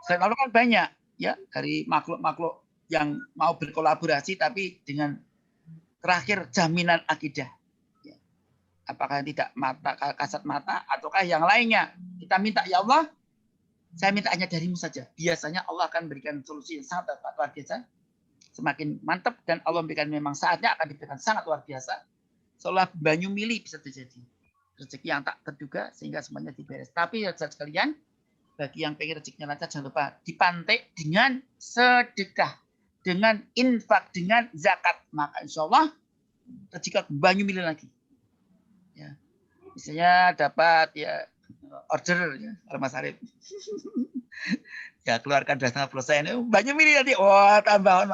Selain Allah kan banyak ya, dari makhluk-makhluk yang mau berkolaborasi tapi dengan terakhir jaminan akidah. Ya. Apakah tidak mata kasat mata ataukah yang lainnya? Kita minta ya Allah, saya minta hanya darimu saja. Biasanya Allah akan berikan solusi yang sangat luar biasa, semakin mantap, dan Allah memberikan memang saatnya akan diberikan sangat luar biasa. Seolah banyu mili bisa terjadi. Rezeki yang tak terduga sehingga semuanya diberes. Tapi saudara sekalian, bagi yang pengen rezekinya lancar, jangan lupa dipantik dengan sedekah, dengan infak, dengan zakat. Maka insya Allah rezeki banyu mili lagi. Ya. Misalnya dapat ya order ya, Mas Arif. Ya keluarkan 2,5%, banyu mili nanti. Wah tambahan,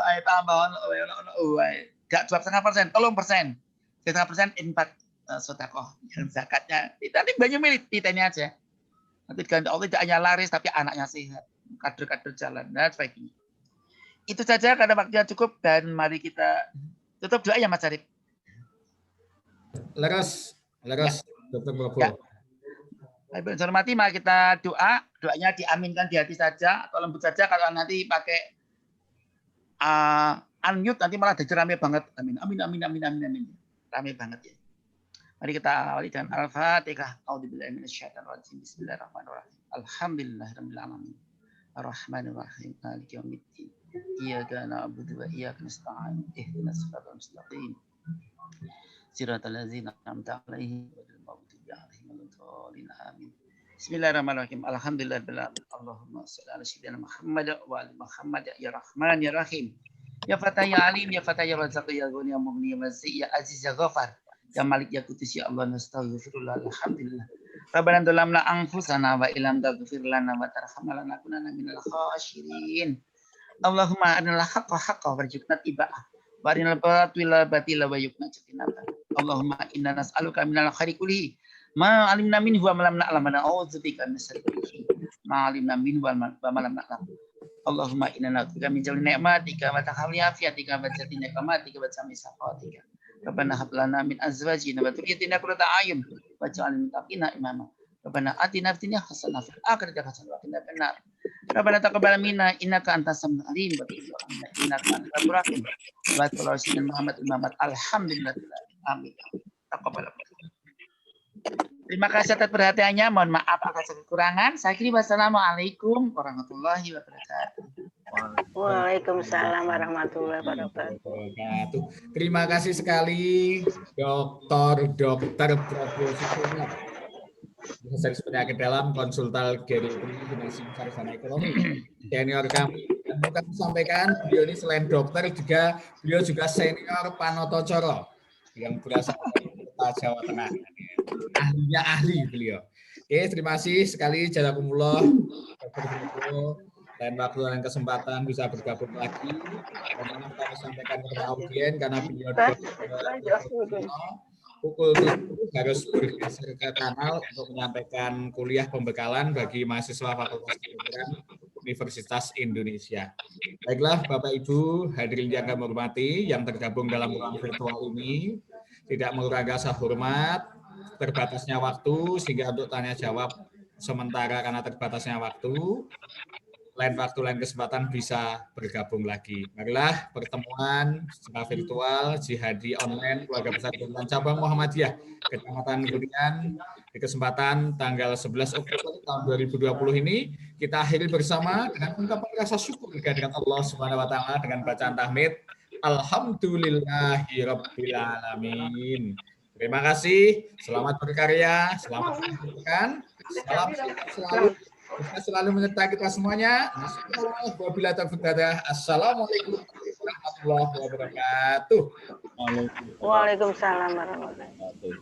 gak 2,5%, 3%. 2,5% infak. Sedekah yang zakatnya nanti banyak milik kita ini aja. Nanti dengan Allah tidak hanya laris tapi anaknya sehat, kader-kader jalan dan sebagainya. Itu saja karena waktunya cukup, dan mari kita tutup doa ya Mas Arif. Leres, Ya. Dr. Prabowo. Ya. Baik, hormati, mari kita doa. Doanya diaminkan di hati saja atau lembut saja. Kalau nanti pakai unmute nanti malah jadi rame banget. Amin. Rame banget ya. Mari kita awali dengan Al-Fatihah. A'udzubillahi minasyaitonir rajim. Bismillahirrahmanirrahim. Alhamdulillahirabbil alamin. Arrahmanirrahim. Maliki yaumiddin. Iyyaka na'budu wa iyyaka nasta'in. Ihdinas siratal mustaqim. Siratal ladzina an'amta 'alaihim ghairil maghdubi 'alaihim waladdallin. Amin. Bismillahirrahmanirrahim. Alhamdulillahirabbil alamin. Allahumma shalli ala sayyidina Muhammad wa ali Muhammad ya Rahman ya Rahim. Ya Fatah ya Alim ya Fatah ya Razzaq ya Ghani ya Mughni ya Mazi ya Aziz ya Ghafar. Ya Malik ya Qudus ya Allah nastaghfirullah. Alhamdulillah. Rabbana dzalamna anfusana wa illam taghfir lana wa tarhamna lanakunanna minal khasirin. Allahumma arinal haqqa haqqan warzuqna ittiba'ah wa arinal batila batila wa yuqna jinata. Allahumma inna nas'aluka minal khairi kullihi ma 'alimna minhu wa ma lam na'lam wa na'udzubika min syarri kullihi ma 'alimna minhu wa ma lam na'lam. Allahumma inna na'udzubika min jalli ni'matika wa tahawli afiyatika wa jati ni'matika wa sami safatika. Rabbana hab lana min azwajina wa dhurriyyatina qurrata a'yun waj'alna lil muttaqina imama. Rabbana atina fid dunya hasanah wa fil akhirati hasanah wa qina adzabannar. Rabbana taqabbal minna innaka antas samiul alim wa tub 'alaina innaka antal tawwabur rahim. Wa sallallahu Muhammad alhamdulillah. Amin. Taqabbal. Terima kasih atas perhatiannya. Mohon maaf atas kekurangan. Saya kira wassalamualaikum warahmatullahi wabarakatuh. Waalaikumsalam warahmatullahi wabarakatuh. Terima kasih sekali Dokter Prabowo spesialis penyakit dalam konsultan geriatri Dinasi Sarjana Ekonomi senior kami. Dan mau kami sampaikan beliau ini selain dokter beliau juga senior Panotocoro yang berasal dari kota Jawa Tengah. Ahlinya ahli beliau. Oke, terima kasih sekali jazakumullah Dokter Prabowo. Dan waktu dan kesempatan bisa bergabung lagi. Karena kami sampaikan kepada audien karena beliau pukul 7 harus bergeser ke kanal untuk menyampaikan kuliah pembekalan bagi mahasiswa Fakultas Kedokteran Universitas Indonesia. Baiklah Bapak Ibu hadirin yang kami hormati yang tergabung dalam ruang virtual ini, tidak mengurangi rasa hormat, terbatasnya waktu sehingga untuk tanya jawab sementara karena terbatasnya waktu. Lain waktu, lain kesempatan bisa bergabung lagi. Marilah pertemuan secara virtual Jihadi online Keluarga Besar Kementerian Cabang Muhammadiyah Kecamatan Kuningan di kesempatan tanggal 11 Oktober tahun 2020 ini kita akhiri bersama dengan ungkapan rasa syukur kehadirat Allah Subhanahu wa taala dengan bacaan tahmid Alhamdulillahirabbil alamin. Terima kasih, selamat berkarya, selamat mendengarkan. Salam selalu. Kita selalu menyertai kita semuanya. Assalamualaikum warahmatullahi wabarakatuh. Waalaikumsalam warahmatullahi wabarakatuh.